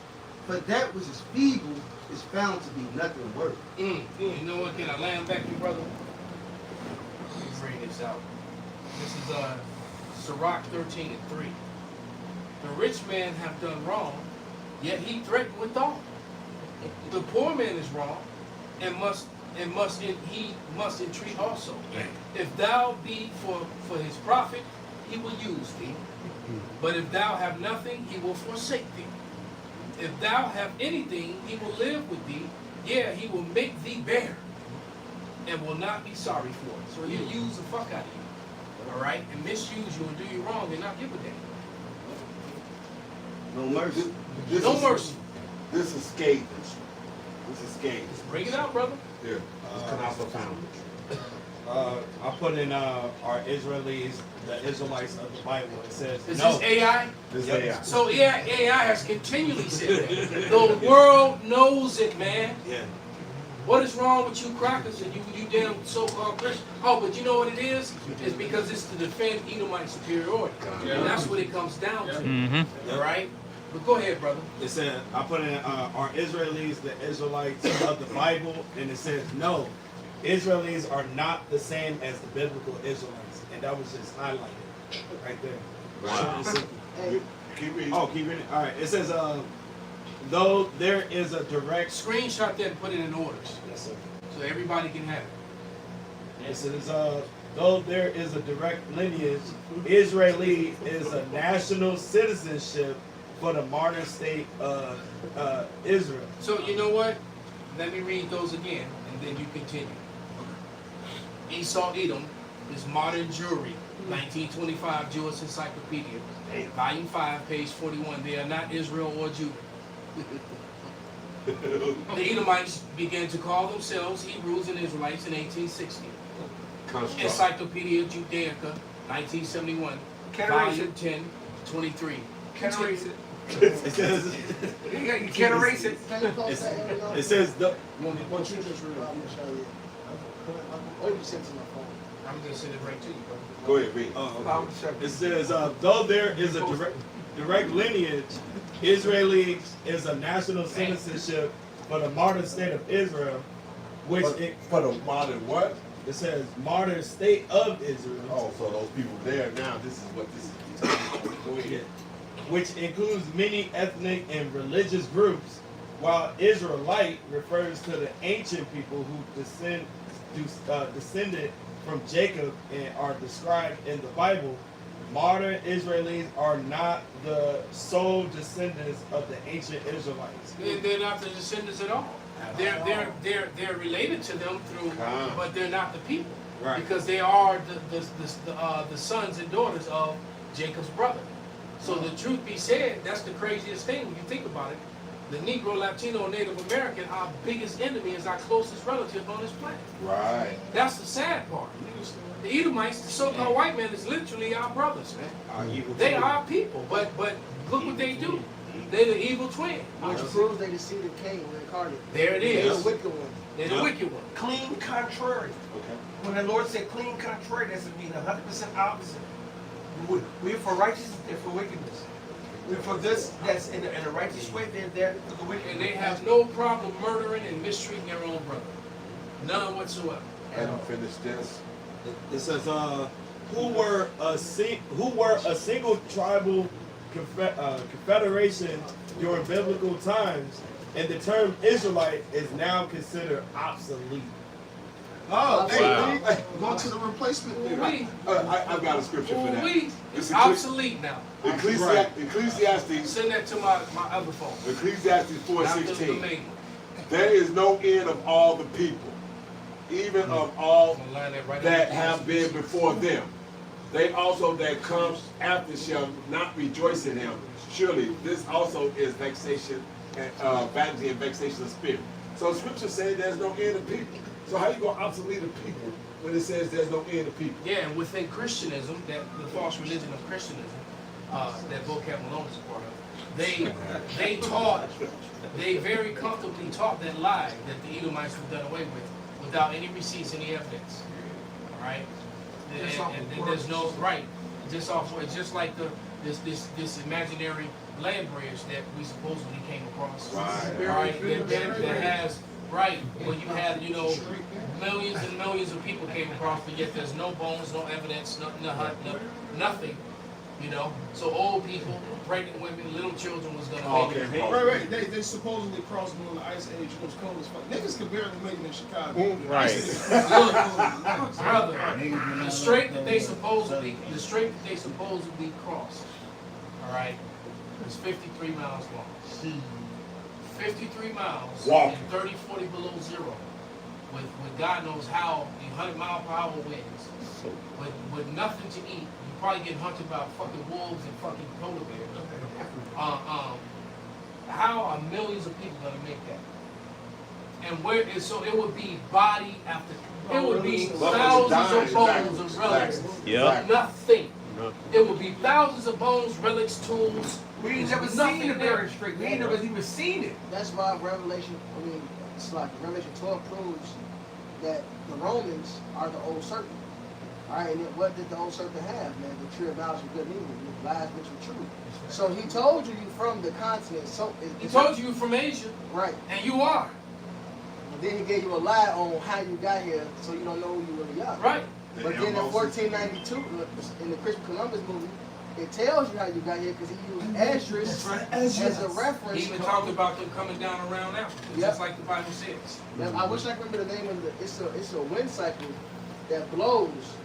I: for that which is feeble is found to be nothing worth.
D: You know what? Can I land back, you brother? Let me bring this out. This is Sirach 13:3. The rich man have done wrong, yet he threatened with all. The poor man is wrong, and he must entreat also. If thou be for his profit, he will use thee. But if thou have nothing, he will forsake thee. If thou have anything, he will live with thee. Yeah, he will make thee bear, and will not be sorry for it. So he'll use the fuck out of you, all right, and misuse you and do you wrong and not give a damn.
I: No mercy.
D: No mercy.
E: This is scathing. This is scathing.
D: Bring it out, brother.
E: Here, this can also found.
M: I put in our Israelis, the Israelites of the Bible. It says,
D: Is
M: no.
D: this AI?
E: This is
M: Yep.
E: AI.
D: So AI has continually said that. The world knows it, man.
M: Yeah.
D: What is wrong with you crackers and you damn so-called Christians? Oh, but you know what it is? It's because it's to defend Edomite superiority. And that's what it comes down to.
F: Mm-hmm.
D: All right? But go ahead, brother.
M: It said, I put in our Israelis, the Israelites of the Bible, and it says, no, Israelis are not the same as the biblical Israelites. And that was just highlighted right there.
E: Wow.
G: Hey,
E: Keep reading.
M: Oh, keep reading. All right. It says, though there is a direct...
D: Screenshot that and put it in orders.
M: Yes, sir.
D: So everybody can have it.
M: It says, though there is a direct lineage, Israeli is a national citizenship for the modern state of Israel.
D: So you know what? Let me read those again, and then you continue. Esau Edom is modern Jewry, 1925 Jewish Encyclopedia, volume 5, page 41. They are not Israel or Judah. The Edomites began to call themselves Hebrews and Israelites in 1860.
E: Construct.
D: Encyclopedia Judaica, 1971,
A: Can't erase
D: volume
A: it.
D: 10, 23.
A: Can't erase it.
M: It says,
A: You can't erase it.
G: can you post that, Ariel?
M: it says,
G: What you just read? I'm gonna show you. Oh, you sent it to my phone.
D: I'm going to send it right to you, bro.
E: Go ahead, read.
A: I'll check
M: it says, though there is a direct lineage, Israeli is a national citizenship for the modern state of Israel, which
E: For the modern what?
M: it says modern state of Israel.
E: Oh, so those people there now, this is what this is. Go ahead.
M: Which includes many ethnic and religious groups, while Israelite refers to the ancient people who descended from Jacob and are described in the Bible. Modern Israelis are not the sole descendants of the ancient Israelites.
D: They're not the descendants at all. They're related to them through, but they're not the people,
M: Right.
D: because they are the sons and daughters of Jacob's brother. So the truth be said, that's the craziest thing when you think about it. The Negro, Latino, Native American, our biggest enemy is our closest relative on this planet.
E: Right.
D: That's the sad part. The Edomites, the so-called white man, is literally our brothers, man. They are our people, but look what they do. They're the evil twin.
G: Which proves they deceived Cain reincarnated.
D: There it
G: They're
D: is.
G: the wicked one.
D: They're the wicked one.
A: Clean contrary. When the Lord said clean contrary, that doesn't mean 100% opposite. We're for righteousness, they're for wickedness. We're for this, that's in a righteous way, they're there for the wicked.
D: And they have no problem murdering and mistreating their own brother. None whatsoever.
E: And finish this.
M: It says, who were a single tribal confederation during biblical times, and the term Israelite is now considered obsolete.
D: Oh,
E: Wow.
D: hey, go to the replacement theory.
E: I've got a scripture for that.
D: It's obsolete now.
E: Ecclesiastes.
D: Send that to my other phone.
E: Ecclesiastes
D: Not the
E: 4:16.
D: main one.
E: There is no end of all the people, even of all that have been before them. They also that come after shall not rejoice in him. Surely this also is vexation and vanity and vexation of spirit. So Scripture says there's no end of people. So how you gonna obsolete the people when it says there's no end of people?
D: Yeah, and within Christianism, that the false religion of Christianism, that vocab Malone is a part of, they very comfortably taught that lie that the Edomites were done away with, without any receipts, any evidence. All right, and there's no right. Just off, it's just like this imaginary land bridge that we supposedly came across. Right. That has. Right, when you had, millions and millions of people came across, but yet there's no bones, no evidence, nothing, So old people, pregnant women, little children was gonna make it.
B: Right. They supposedly crossed during the Ice Age, which was cold as fuck. Niggas could barely make it in Chicago.
L: Right.
D: Look, brother, the strait that they supposedly crossed, all right, is 53 miles long. 53 miles and 30, 40 below zero, with God knows how 100-mile-per-hour winds, with nothing to eat. You probably get hunted by fucking wolves and fucking polar bears. How are millions of people gonna make that? And so it would be body after, it would be thousands of bones and relics. Nothing. It would be thousands of bones, relics, tools.
A: We ain't never seen the Bering Strait. We ain't never even seen it.
G: That's why it's like Revelation 12 proves that the Romans are the old serpent. All right, and what did the old serpent have, man? The tree of knowledge of good and evil, the lies which were true. So he told you from the continent. So
D: he told you from Asia.
G: Right.
D: And you are.
G: And then he gave you a lie on how you got here, so you don't know who you really are.
D: Right.
G: But then in 1492, in the Christopher Columbus movie, it tells you how you got here because he used Esdras as a reference.
D: He even talked about them coming down around Africa, just like the Bible says.
G: I wish I could remember the name of it's a wind cycle that blows,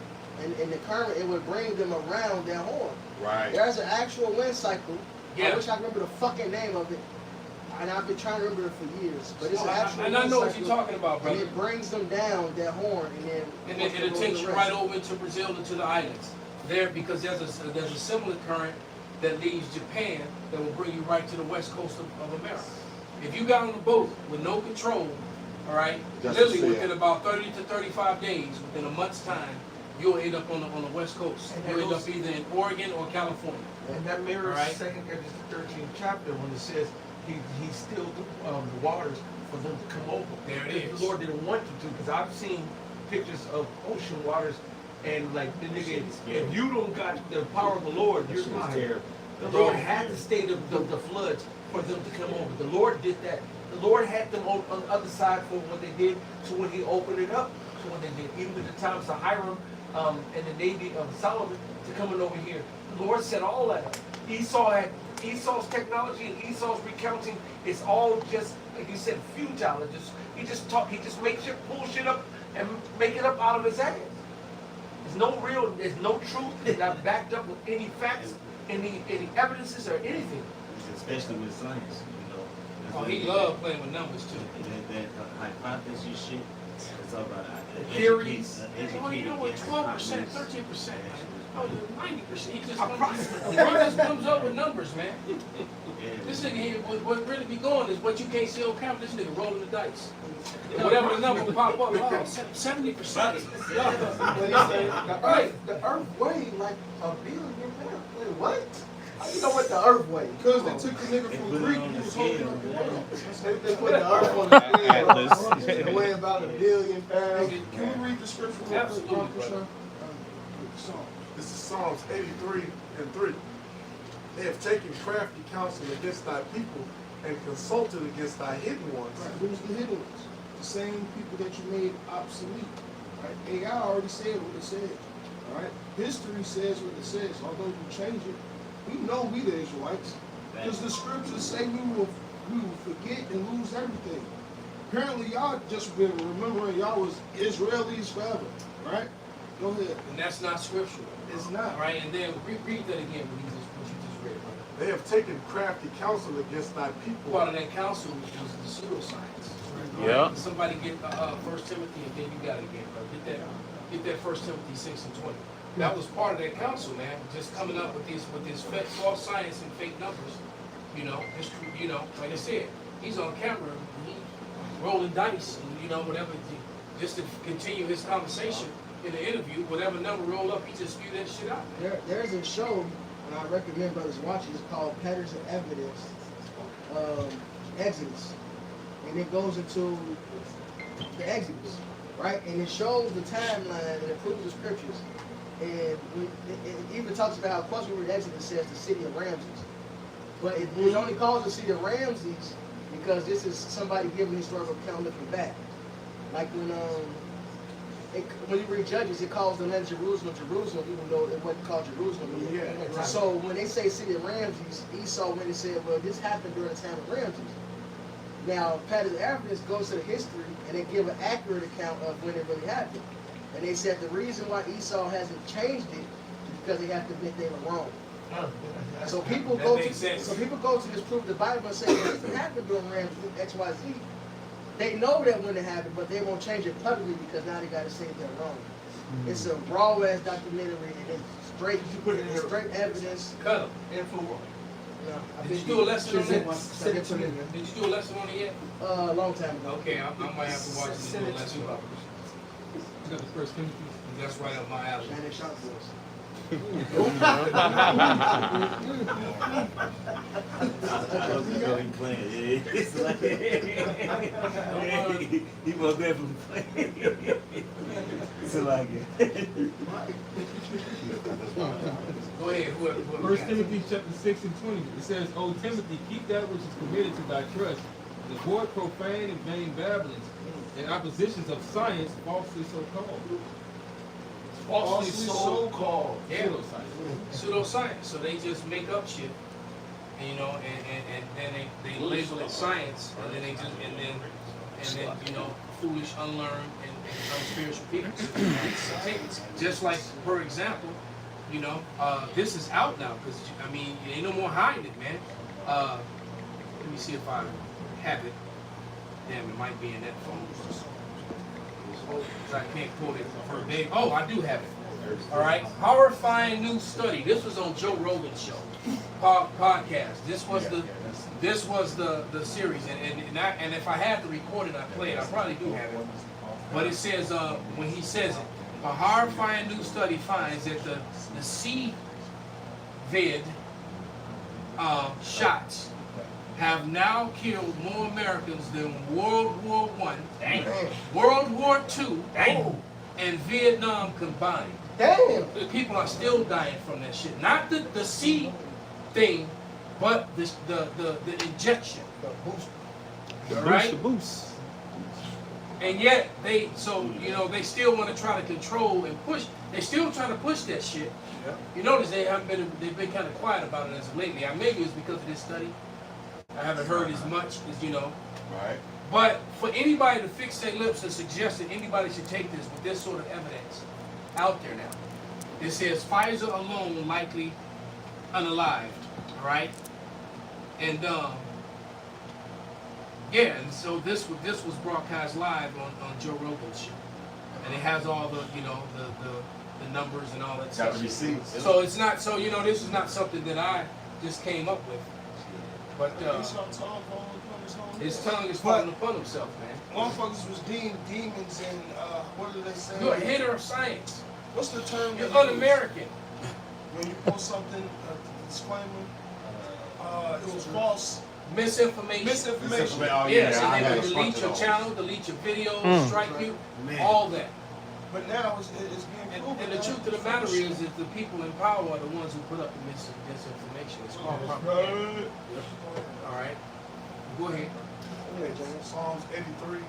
G: and in the current it would bring them around their horn.
E: Right.
G: There's an actual wind cycle.
D: Yeah.
G: I wish I could remember the fucking name of it. And I've been trying to remember it for years. But it's an actual
D: and I know what you're talking about, brother.
G: And it brings them down their horn, and then
D: it takes you right over into Brazil and to the islands. There, because there's a similar current that leaves Japan that will bring you right to the west coast of America. If you got on a boat with no control, all right, literally within about 30 to 35 days, within a month's time, you'll end up on the west coast. You'll end up either in Oregon or California.
A: And that mirrors 2 Corinthians 13th chapter when it says he stilled the waters for them to come over.
D: There it is.
A: The Lord didn't want you to, because I've seen pictures of ocean waters. And like the nigga, if you don't got the power of the Lord, you're fine. The Lord had to stay the floods for them to come over. The Lord did that. The Lord had them on the other side for what they did. So when He opened it up, so when they did, even at the times of Hiram and the Navy of Solomon to coming over here, the Lord set all that up. Esau's technology and Esau's recounting. It's all just like you said, futile. He just makes shit, pull shit up and make it up out of his ass. There's no truth. It's not backed up with any facts, any evidences or anything.
N: Especially with science,
D: Oh, he loved playing with numbers too.
N: That hypothesis shit. It's all about
A: theories.
D: Well, you know what? 12%, 13%. Oh, 90%. He just comes up with numbers, man. This nigga here, what really be going is what you can't see on camera. This nigga rolling the dice. Whatever the number will pop up, 70%.
G: The Earth weighed like 1 billion pounds. Wait, what? How you know what the Earth weighed?
B: Because they took the nigga from Greek and was holding up the world.
G: They put the Earth on the scale. It weighed about 1 billion pounds.
B: Can we read the scripture?
D: Absolutely.
O: This is Psalms 83:3. They have taken crafty counsel against thy people and consulted against thy hidden ones.
B: Right. Who's the hidden ones? The same people that you made obsolete. Right? AI already said what it said. All right. History says what it says. Although you change it,
C: We know we the Israelites. Because the scriptures say we will forget and lose everything. Apparently y'all just been remembering y'all was Israelis forever, right? Go ahead.
D: And that's not scriptural.
C: It's not.
D: Right, and then read that again, what you just read, brother.
O: They have taken crafty counsel against thy people.
D: Part of that counsel was the pseudoscience. Right?
L: Yeah.
D: Somebody get 1 Timothy, and then you got it again, bro. Get that 1 Timothy 6:20. That was part of that counsel, man. Just coming up with this false science and fake numbers. You know, just, you know, like I said, he's on camera, he's rolling dice, and whatever, just to continue his conversation in the interview. Whatever number roll up, he just spew that shit out.
G: There's a show, and I recommend brothers watch it. It's called Patterns of Evidence, Exodus, and it goes into the Exodus, right? And it shows the timeline and it proves the scriptures. And it even talks about how, of course, we read Exodus says the city of Ramses. But it only calls the city of Ramses because this is somebody giving historical account looking back. Like when you read Judges, it calls the land Jerusalem, even though it wasn't called Jerusalem.
C: Yeah, right.
G: So when they say city of Ramses, Esau went and said, well, this happened during the time of Ramses. Now, Patterns of Evidence goes to the history and they give an accurate account of when it really happened. And they said the reason why Esau hasn't changed it is because they have to admit they were wrong. So people go to this proof the Bible and say this happened during Ramses XYZ. They know that when it happened, but they won't change it publicly because now they got to say they're wrong. It's a raw ass documentary and it's straight evidence.
D: Cut them.
C: And for what?
D: Did you do a lesson on it? Did you do a lesson on it yet?
G: A long time ago.
D: Okay, I might have to watch it and do a lesson on it.
B: You got the 1 Timothy.
D: That's right up my alley.
G: Shining shot boys.
N: He was definitely playing. It's like it.
D: Go ahead. Who
B: 1 Timothy chapter 6 and 20. It says, O Timothy, keep that which is committed to thy trust. Avoid profane and vain babblings and oppositions of science, falsely so called.
C: Falsely so called.
D: Yeah.
B: Pseudoscience.
D: Pseudoscience. So they just make up shit, and then they label it science, and then foolish, unlearned, and unspiritual people. Just like, for example, this is out now because ain't no more hiding it, man. Let me see if I have it. Damn, it might be in that phone. I can't quote it verbatim. Oh, I do have it. All right. Horrifying new study. This was on Joe Rogan's show, podcast. This was the series, and if I had to record it, I'd play it. I probably do have it. But it says when he says it, a horrifying new study finds that the CVID shots have now killed more Americans than World War I, World War II, and Vietnam combined.
G: Damn.
D: People are still dying from that shit. Not the C thing, but the injection.
G: The boost.
D: All right?
L: The boost.
D: And yet they still want to try to control and push. They still trying to push that shit.
C: Yep.
D: You notice they've been kind of quiet about it as of lately. Maybe it's because of this study. I haven't heard as much as
E: Right.
D: But for anybody to fix their lips and suggest that anybody should take this with this sort of evidence out there now, it says Pfizer alone likely unalived. All right, and and so this was broadcast live on Joe Rogan's show, and it has all the the numbers and all that stuff. So it's not this is not something that I just came up with. But his tongue is falling upon himself, man.
C: Motherfuckers was deemed demons and what do they say?
D: You're a hater of science.
C: What's the term?
D: You're un-American.
C: When you post something, disclaimer, it was false.
D: Misinformation.
E: Oh,
D: Yes,
E: yeah,
D: and
E: I
D: they
E: had
D: will
E: a
D: delete your
E: bunch of
D: channel, delete your videos, strike you,
I: Man.
D: all that.
C: But now it's being proven.
D: And the truth of the matter is that the people in power are the ones who put up the misinformation. It's called propaganda. All right. Go ahead.
O: Psalms 83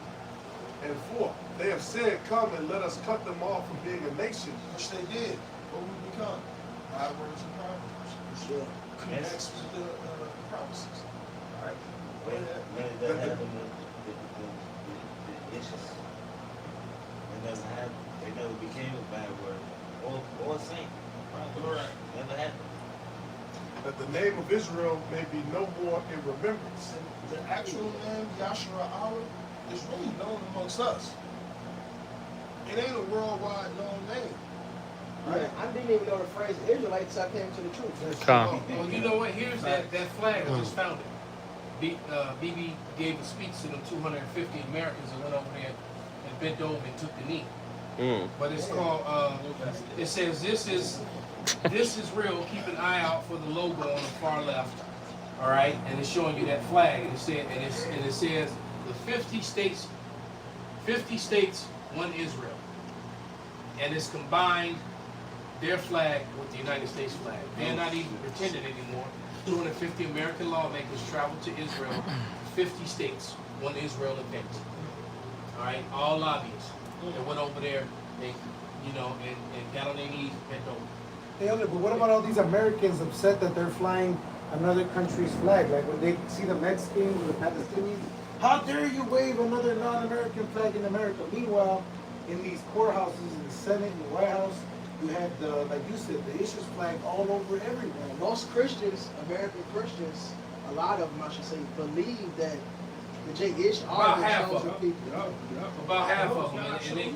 O: and 4. They have said, come and let us cut them off from being a nation, which they did. What we become? 5 words of Proverbs.
G: Yeah.
O: Connects with the promises. All right.
N: When they have the issues, they never became a bad word or saint.
O: Right.
N: Never happened.
O: That the name of Israel may be no more in remembrance. The actual name, Yashua Allah, is really known amongst us. It ain't a worldwide known name.
G: Right. I didn't even know the phrase Israelites until I came to the truth.
D: Well, you know what? Here's that flag I just found it. BB gave a speech to them 250 Americans that went over there and bent over and took the knee. But it's called, it says, this is real. Keep an eye out for the logo on the far left. All right, and it's showing you that flag. And it says the 50 states, one Israel, and it's combined their flag with the United States flag. They're not even pretending anymore. 250 American lawmakers traveled to Israel, 50 states, one Israel event. All right, all lobbyists. They went over there, they, and got on their knees, bent over.
H: Hey, Elder, but what about all these Americans upset that they're flying another country's flag? Like when they see the Mexicans or the Palestinians, how dare you wave another non-American flag in America? Meanwhile, in these courthouses, in the Senate, in the White House, you had the, like you said, the ISIS flag all over everywhere.
G: Most Christians, American Christians, a lot of them, I should say, believe that the J-ish are the chosen people.
D: About half of them,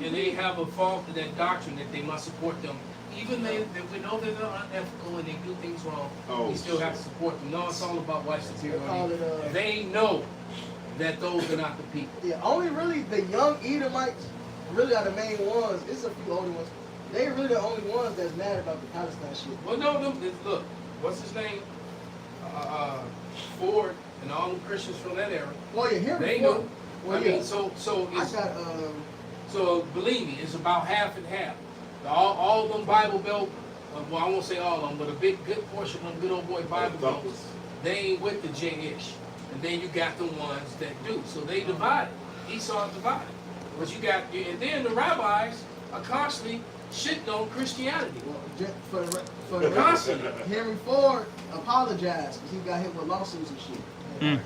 D: and they have a fault in that doctrine that they must support them. Even though we know that they're unethical and they do things wrong, we still have to support them. No, it's all about white superiority. They know that those are not the people.
G: Yeah, only really the young Edomites really are the main ones. It's a few older ones. They really the only ones that's mad about the Palestine shit.
D: Well, no, look, what's his name? Ford and all the Christians from that era.
G: Well, you hear
D: they
G: before.
D: know.
G: Well,
D: I
G: yeah.
D: mean, so it's,
G: I got
D: so believe me, it's about half and half. All of them Bible Belt, well, I won't say all of them, but a good portion of them good old boy Bible Belts, they ain't with the J-ish. And then you got the ones that do. So they divided. Esau divided. But you got, and then the rabbis are constantly shitting on Christianity.
G: For the
D: constantly.
G: Henry Ford apologized because he got hit with lawsuits and shit.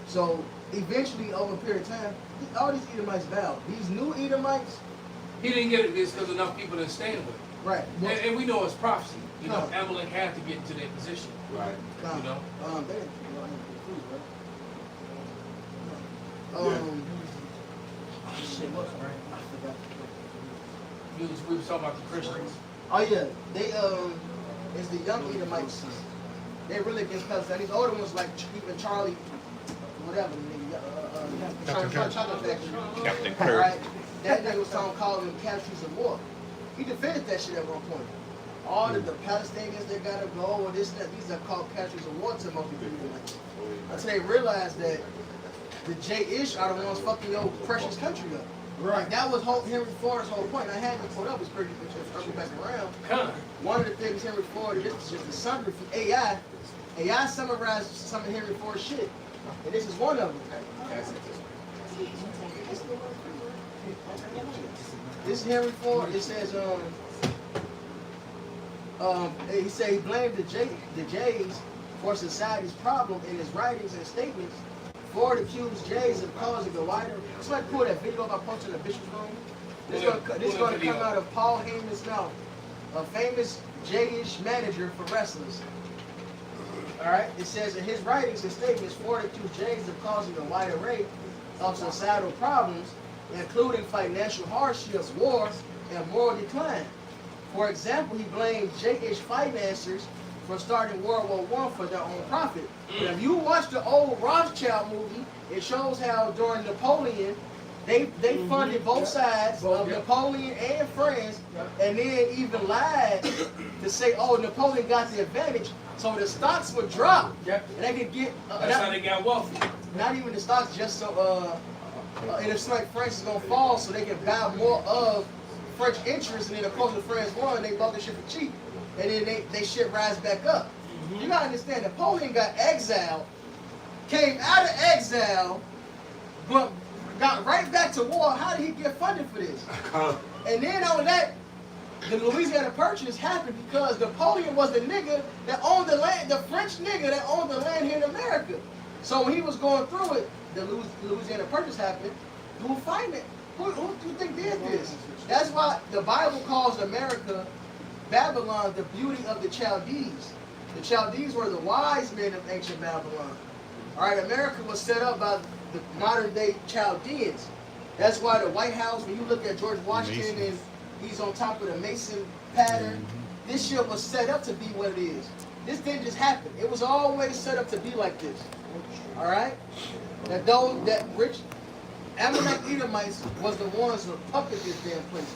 G: So eventually, over a period of time, all these Edomites bowed. These new Edomites,
D: he didn't get it because enough people didn't stand with him.
G: Right.
D: And we know it's prophecy. You know, Amalek had to get into their position.
E: Right.
D: You know?
G: They didn't shit, what, right? I forgot.
D: We was talking about the Christians.
G: Oh yeah, they it's the young Edomites. They really against Palestine. These older ones like even Charlie, whatever the nigga, Chocolate Factory.
L: Captain Kirk.
G: Right? That nigga was calling them casualties of war. He defended that shit at one point. All of the Palestinians that gotta go or this and that, these are called casualties of war to most people. Until they realized that the J-ish are the ones fucking your precious country up. Right. That was Henry Ford's whole point. I had to put up. It's pretty much circle back around. One of the things Henry Ford, this is just a summary from AI. AI summarized some of Henry Ford's shit, and this is one of them. This is Henry Ford. It says he said he blamed the Jays for society's problem in his writings and statements. Ford accused Jays of causing a wider. Somebody pull that video up I posted in the Bishop's room. This is going to come out of Paul Heyman's mouth, a famous J-ish manager for wrestlers. All right. It says in his writings and statements, Ford accused Jays of causing a wide array of societal problems, including financial hardships, wars, and moral decline. For example, he blamed J-ish financiers for starting World War I for their own profit. Now, if you watch the old Rothschild movie, it shows how during Napoleon, they funded both sides of Napoleon and France, and then even lied to say, oh, Napoleon got the advantage, so the stocks would drop, and they could get.
D: That's how they got wealthy.
G: Not even the stocks, just so and if like France is gonna fall, so they can buy more of French interest, and then of course when France won, they bought the shit for cheap, and then they shit rise back up. You gotta understand, Napoleon got exiled, came out of exile, but got right back to war. How did he get funded for this? And then on that, the Louisiana Purchase happened because Napoleon was the nigga that owned the land, the French nigga that owned the land here in America. So when he was going through it, the Louisiana Purchase happened. Who fighting it? Who do you think did this? That's why the Bible calls America, Babylon, the beauty of the Chaldees. The Chaldees were the wise men of ancient Babylon. All right, America was set up by the modern day Chaldeans. That's why the White House, when you look at George Washington and he's on top of the Mason pattern, this shit was set up to be what it is. This didn't just happen. It was always set up to be like this. All right? That rich Ammonite Edomites was the ones who puppeted this damn place,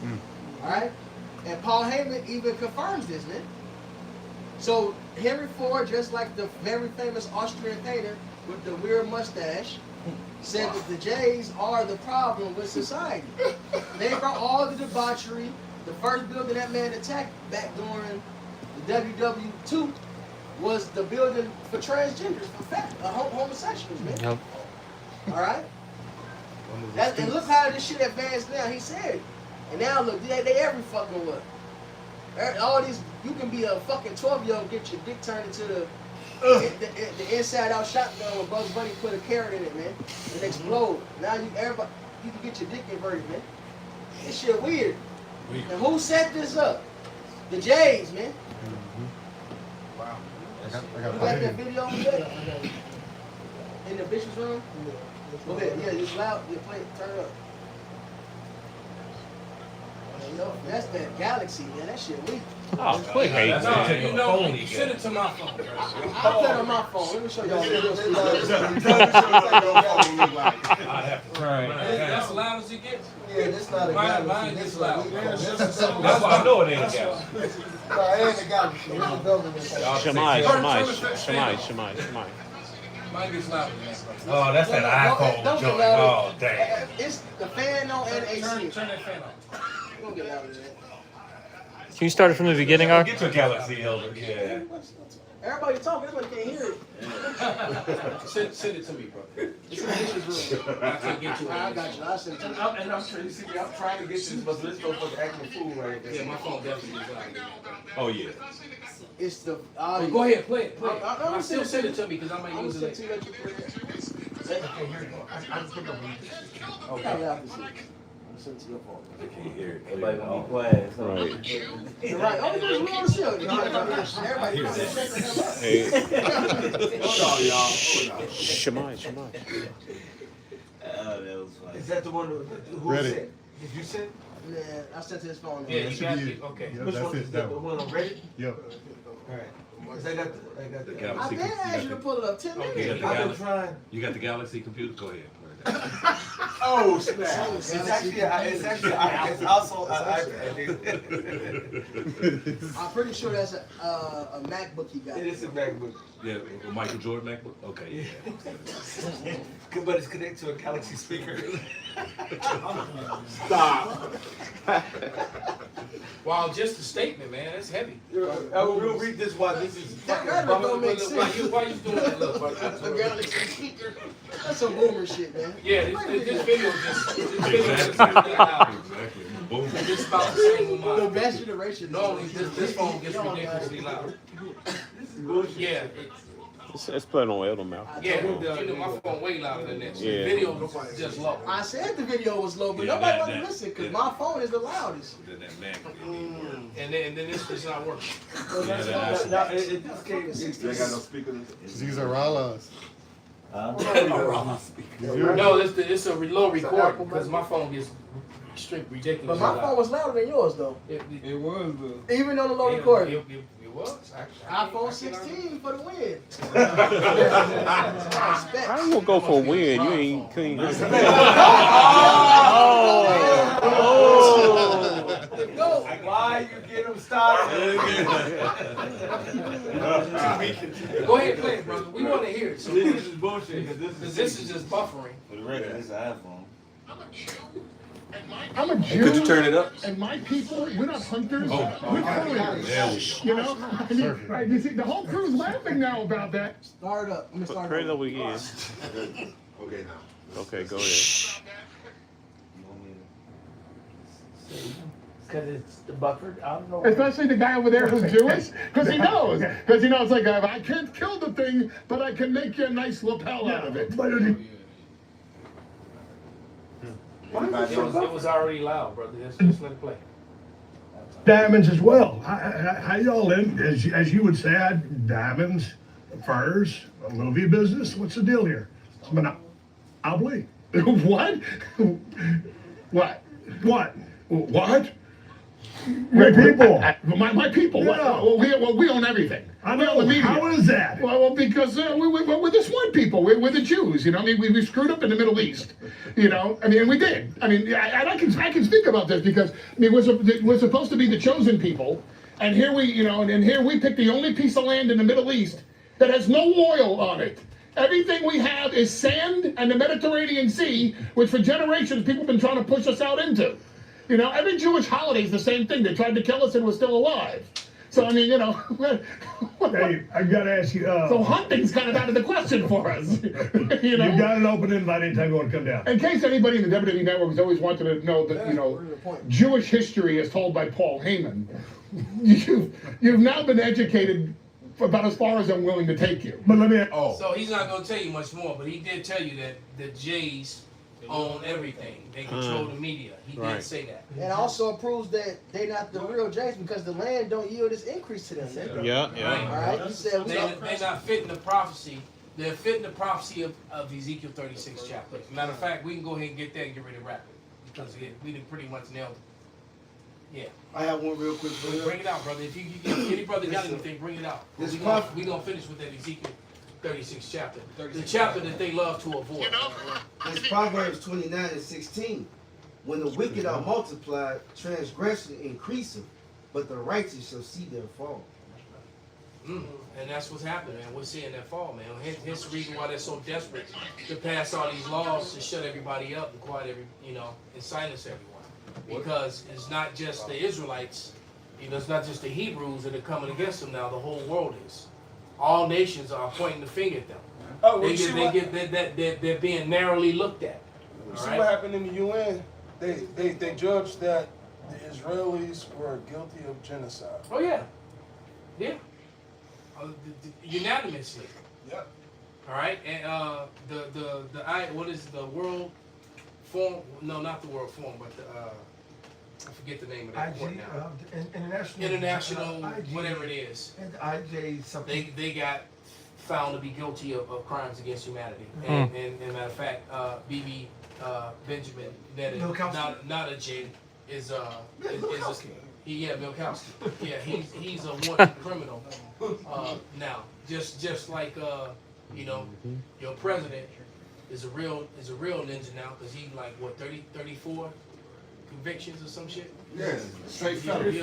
G: man. All right? And Paul Heyman even confirms this, man. So Henry Ford, just like the very famous Austrian painter with the weird mustache, said that the Jays are the problem with society. They brought all the debauchery. The first building that man attacked back during the WW2 was the building for transgenders, for homosexuals, man.
F: Yep.
G: All right? And look how this shit advanced now. He said, and now look, they every fucking what? All these, you can be a fucking 12-year-old, get your dick turned into the inside-out shotgun when Bugs Bunny put a carrot in it, man, and explode. Now you can get your dick inverted, man. This shit weird. And who set this up? The Jays, man.
K: Wow. I got
G: You got that video on there? In the bitch's room? Go ahead. Yeah, it's loud. You play it. Turn it up. You know, that's that Galaxy, man. That shit weak.
L: Oh, quick hate.
D: No, you know, send it to my phone.
G: I'll put it on my phone. Let me show y'all.
J: I'd have to try.
D: That's as loud as it gets.
C: Yeah, this not a
D: Mine
C: Galaxy.
D: gets
C: This
D: loud.
J: That's why I know it ain't a Galaxy.
C: No, it ain't a Galaxy. It's a building.
L: Shemai.
D: Mine gets louder than that.
J: Oh, that's that iPhone
G: Don't get
J: joint.
G: louder.
J: Oh, damn.
G: It's the fan on and AC.
D: Turn that fan on.
G: Don't get louder than that.
F: Can you start it from the beginning, Art?
J: Get your Galaxy, Elder. Yeah.
G: Everybody talking. Everybody can't hear it.
D: Send it to me, bro.
G: It's in the bitch's room.
D: I can't get to it.
G: I got you. I'll send it to you.
A: And I'm trying to see, I'm trying to get this, but let's go for the actual food right there.
D: Yeah, my phone definitely is loud.
J: Oh, yeah.
G: It's the.
D: Well, go ahead, play it. Play it.
G: I'm
D: I still send it to me because I might
G: I'm
D: use
G: gonna
D: it
G: send
D: later.
G: it to you. Let you play it.
A: Okay, here you go. I think I'm reading this.
G: Okay. I'm gonna send it to your phone.
J: I can't hear it.
N: Everybody gonna be quiet. So.
L: Right.
G: You're right. Oh, we on the show. Everybody shut the hell up.
L: Hey.
C: Hold on, y'all.
L: Shemai.
N: Oh, that was funny.
A: Is that the one who
K: Reddit.
A: sent? Did you send?
G: Man, I sent to his phone.
D: Yeah,
K: That
D: you
K: should
D: got
K: be
D: it.
K: it.
D: Okay.
K: Yep,
A: Which
K: that's
A: one
K: it.
A: is
K: That
A: that? The
K: one.
A: one on Reddit?
K: Yep.
A: Alright. Cause I got the
J: The
G: I've
J: Galaxy.
G: been asking you to pull it up 10 minutes.
J: Okay,
A: I've been trying.
J: You got the Galaxy computer? Go ahead.
A: Oh snap!
G: It's
A: It's also
G: I'm pretty sure that's a MacBook he got.
A: It is a MacBook.
J: Yeah, a Michael Jordan MacBook? Okay, yeah.
A: But it's connected to a Galaxy speaker.
J: Stop.
D: Wow, just a statement, man. That's heavy.
A: We'll read this while this is
G: That
A: fucking
G: rhetoric don't make sense.
D: Why you doing that? Look,
G: A Galaxy speaker. That's some boomer shit, man.
D: yeah, this video just really
J: Exactly.
D: loud.
J: Exactly. Boom.
D: And this about the same with
G: The
D: mine.
G: best generation.
D: Normally, this phone gets ridiculously loud. Yeah,
L: Let's play it on Elder Mouth.
D: yeah. You know, my phone way louder than this.
L: Yeah.
D: The video is just low.
G: I said the video was low, but
J: Yeah,
G: nobody
J: that-
G: wanted to
J: that-
G: listen because
J: that-
G: my phone is the loudest.
J: Then that Mac.
D: And then this is not working.
A: Now, it just came.
C: speakers.
K: These are Ralas.
D: No, it's a low recording because my phone gets strict ridiculous.
G: But my phone was louder than yours, though.
B: It was though.
G: Even on the low recording.
D: It was actually.
G: iPhone 16 for the win.
L: How you gonna go for a win? You ain't clean.
G: Go.
A: Why you get them started?
D: Go ahead, play it, brother. We want to hear it. So
A: This is bullshit. Cause
D: this is just buffering.
N: For the record, it's an iPhone.
P: I'm a Jew.
J: Could you turn it up?
P: And my people, we're not hunters.
J: Oh,
P: we're
J: there we
P: warriors.
J: go.
P: You know, you see, the whole crew's laughing now about that.
G: Start up. Let me start
F: Pray that
G: over.
F: we can.
E: Okay, now.
F: Okay, go ahead.
N: You want me to
A: Because it's the Bufford. I don't know.
P: Especially the guy over there who's Jewish, because he knows, like I can't kill the thing, but I can make you a nice lapel out of it.
D: It was already loud, brother. Just let it play.
P: Diamonds as well. How y'all in? As you would say, diamonds, furs, a movie business. What's the deal here? Monopoly. What? What? What? What? My people. My people.
O: Yeah.
P: Well, we own everything. I know. The media. How is that? Well, because we're the smart people. We're the Jews. You know, I mean, we screwed up in the Middle East. You know, I mean, we did. I mean, I can speak about this because I mean, we're supposed to be the chosen people, and here we picked the only piece of land in the Middle East that has no oil on it. Everything we have is sand and the Mediterranean Sea, which for generations people have been trying to push us out into. You know, every Jewish holiday is the same thing. They tried to kill us and we're still alive. So, I mean, you know. Hey, I gotta ask you. So hunting's kind of out of the question for us. You know? You got an open invite anytime you want to come down. In case anybody in the WWE Network has always wanted to know that, you know, Jewish history is told by Paul Heyman, you've now been educated about as far as I'm willing to take you. But let me.
D: So he's not going to tell you much more, but he did tell you that the Jays own everything. They control the media. He did say that.
G: And also proves that they're not the real Jays because the land don't yield this increase to them.
L: Yeah.
G: All right. You said
D: They're not fitting the prophecy. They're fitting the prophecy of Ezekiel 36 chapter. Matter of fact, we can go ahead and get that and get ready to wrap it because we done pretty much nailed it. Yeah.
I: I have one real quick.
D: Bring it out, brother. If any brother got anything, bring it out. We're gonna finish with that Ezekiel 36 chapter. The chapter that they love to avoid.
I: It's Proverbs 29:16. When the wicked are multiplied, transgression increaseth, but the righteous shall see their fall.
D: And that's what's happening, man. We're seeing that fall, man. Hence the reason why they're so desperate to pass all these laws to shut everybody up and quiet and silence everyone. Because it's not just the Israelites, it's not just the Hebrews that are coming against them now. The whole world is. All nations are pointing the finger at them. They're being narrowly looked at.
O: You see what happened in the UN? They judged that the Israelis were guilty of genocide.
D: Oh yeah, unanimously.
O: Yep.
D: All right, and what is the World Forum? No, not the World Forum, but I forget the name of that court now. International, whatever it is.
A: And IJ something.
D: They got found to be guilty of crimes against humanity. And matter of fact, BB Benjamin, not a J, is Milkowski. Milkowski. Yeah, he's a wanted criminal now. Just like your president is a real ninja now because he like what 34 convictions or some shit.
E: Yes, straight felony.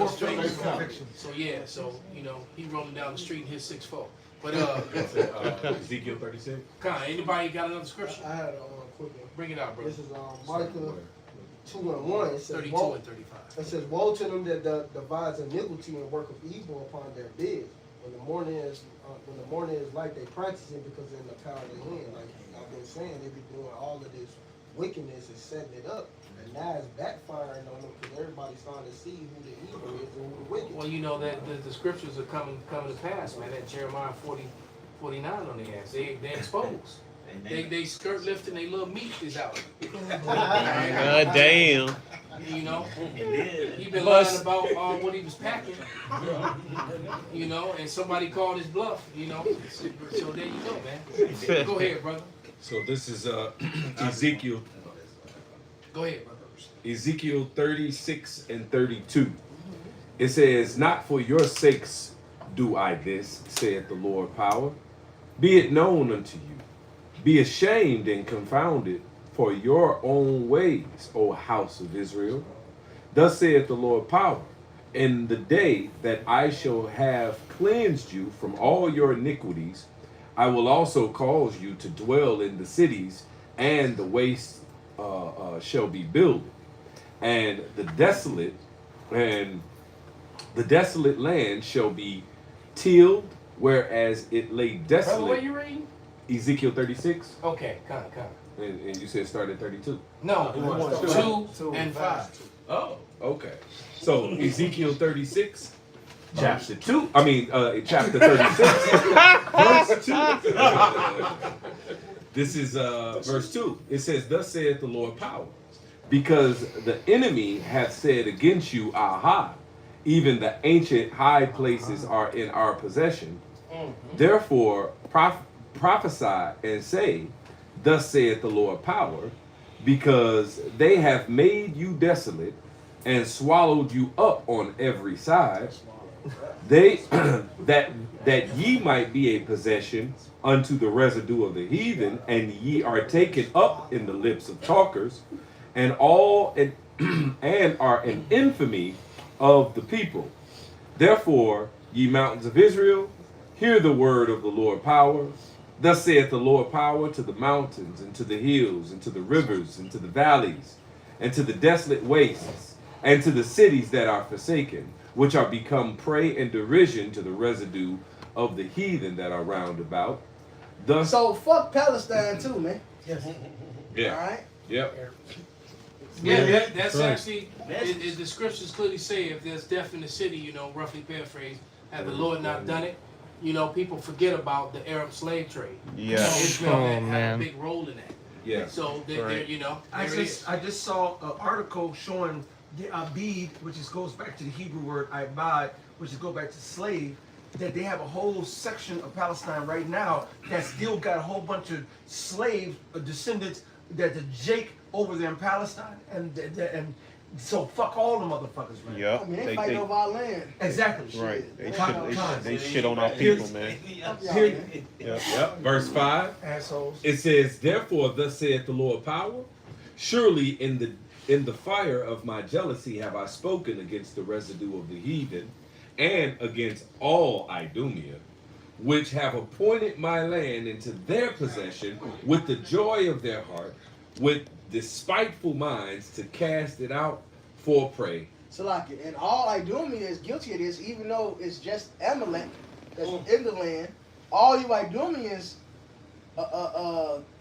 D: So he rolling down the street in his 6'4". But
J: Ezekiel 36.
D: Anybody got another scripture?
C: I had a quick one.
D: Bring it out, bro.
C: This is Micah 2:1. It says,
D: 32 and 35.
C: It says, "Woe to them that divides iniquity and work of evil upon their beds. When the morning is light, they practice it because they're in the power of their hand." Like I've been saying, they be doing all of this wickedness and setting it up, and now it's backfiring on them because everybody's starting to see who the evil is and who the wicked.
D: Well, you know that the scriptures are coming to pass, man. That Jeremiah 40:49 on their ass. They're exposed. They skirt lifting, they little meat is out.
L: God damn.
D: He been lying about what he was packing. And somebody called his bluff. So there you go, man. Go ahead, brother.
J: So this is Ezekiel.
D: Go ahead, brother.
J: Ezekiel 36 and 32. It says, "Not for your sakes do I this, saith the Lord power. Be it known unto you. Be ashamed and confounded for your own ways, O house of Israel. Thus saith the Lord power, in the day that I shall have cleansed you from all your iniquities, I will also cause you to dwell in the cities, and the waste shall be builded, and the desolate land shall be tilled, whereas it lay desolate."
D: Brother, what you reading?
J: Ezekiel 36.
D: Okay, kind of.
J: And you said start at 32.
D: No, 2 and 5.
J: Oh. Okay. So Ezekiel 36, chapter 2. I mean, chapter 36, verse 2. This is verse 2. It says, "Thus saith the Lord power, because the enemy hath said against you, Aha, even the ancient high places are in our possession. Therefore prophesy and say, Thus saith the Lord power, because they have made you desolate and swallowed you up on every side. They that ye might be a possession unto the residue of the heathen, and ye are taken up in the lips of talkers, and and are an infamy of the people. Therefore, ye mountains of Israel, hear the word of the Lord power. Thus saith the Lord power to the mountains, and to the hills, and to the rivers, and to the valleys, and to the desolate wastes, and to the cities that are forsaken, which are become prey and derision to the residue of the heathen that are round about. Thus,
G: So fuck Palestine too, man.
J: yeah,
G: All right.
J: yep.
D: Yeah, that's actually, the scriptures clearly say if there's death in the city, you know, roughly paraphrased, had the Lord not done it, you know, people forget about the Arab slave trade.
F: Yeah.
D: Israel had a
F: man.
D: big role in that.
J: Yeah.
D: So, they're, you know,
A: I
D: there it is.
A: just saw an article showing the abid, which goes back to the Hebrew word ibad, which goes back to slave, that they have a whole section of Palestine right now that still got a whole bunch of slaves, descendants, that the Jake over there in Palestine, and so fuck all the motherfuckers, man.
G: I mean, they fight over our land.
A: Exactly.
L: Right. They
A: Shit.
L: shit on our people, man.
J: Yep. Verse 5.
A: Assholes.
J: It says, Therefore, thus saith the Lord power, surely in the fire of my jealousy have I spoken against the residue of the heathen, and against all Idumea, which have appointed my land into their possession with the joy of their heart, with despiteful minds to cast it out for prey.
G: Salaki, and all Idumea is guilty of this, even though it's just Amalek that's in the land. All you Idumeans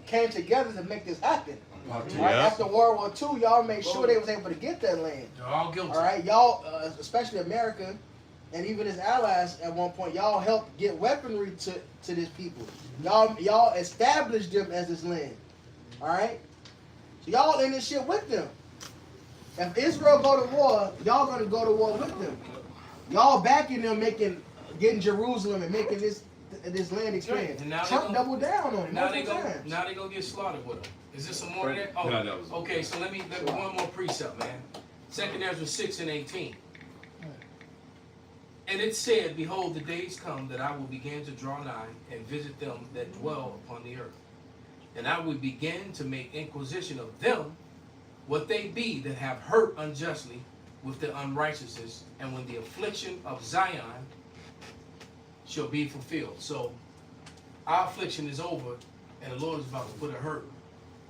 G: came together to make this happen. Right? After World War II, y'all made sure they was able to get that land.
D: They're all guilty.
G: All right, y'all, especially America, and even his allies at one point, y'all helped get weaponry to this people. Y'all established them as this land. All right, so y'all in this shit with them. If Israel go to war, y'all gonna go to war with them. Y'all backing them, getting Jerusalem and making this land expand.
D: And now
G: Trump doubled down on it.
D: Now they
G: multiple
D: go.
G: times.
D: Now they gonna get slaughtered with them. Is this some more of that? Oh,
J: No, that was-
D: okay. So let me one more precept, man. 2 Ezra 6:18. And it said, Behold, the days come that I will begin to draw nigh and visit them that dwell upon the earth. And I will begin to make inquisition of them, what they be that have hurt unjustly with their unrighteousness, and when the affliction of Zion shall be fulfilled. So our affliction is over, and the Lord is about to put a hurt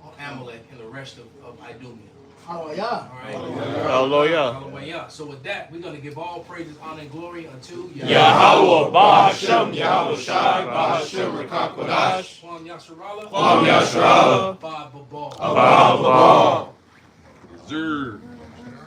D: on Amalek and the rest of Idumea.
G: Hallelujah.
D: All right.
F: Hallelujah.
D: Hallelujah. So with that, we're going to give all praises, honor, and glory unto
F: Yahweh, Bahashem,
D: Yahweh
F: Shai, Bahashem, Rekakodash,
D: Kwam Yasharallah,
F: Kwam Yasharallah,
D: Abba Babal.
F: Abba Babal.
J: Zerr.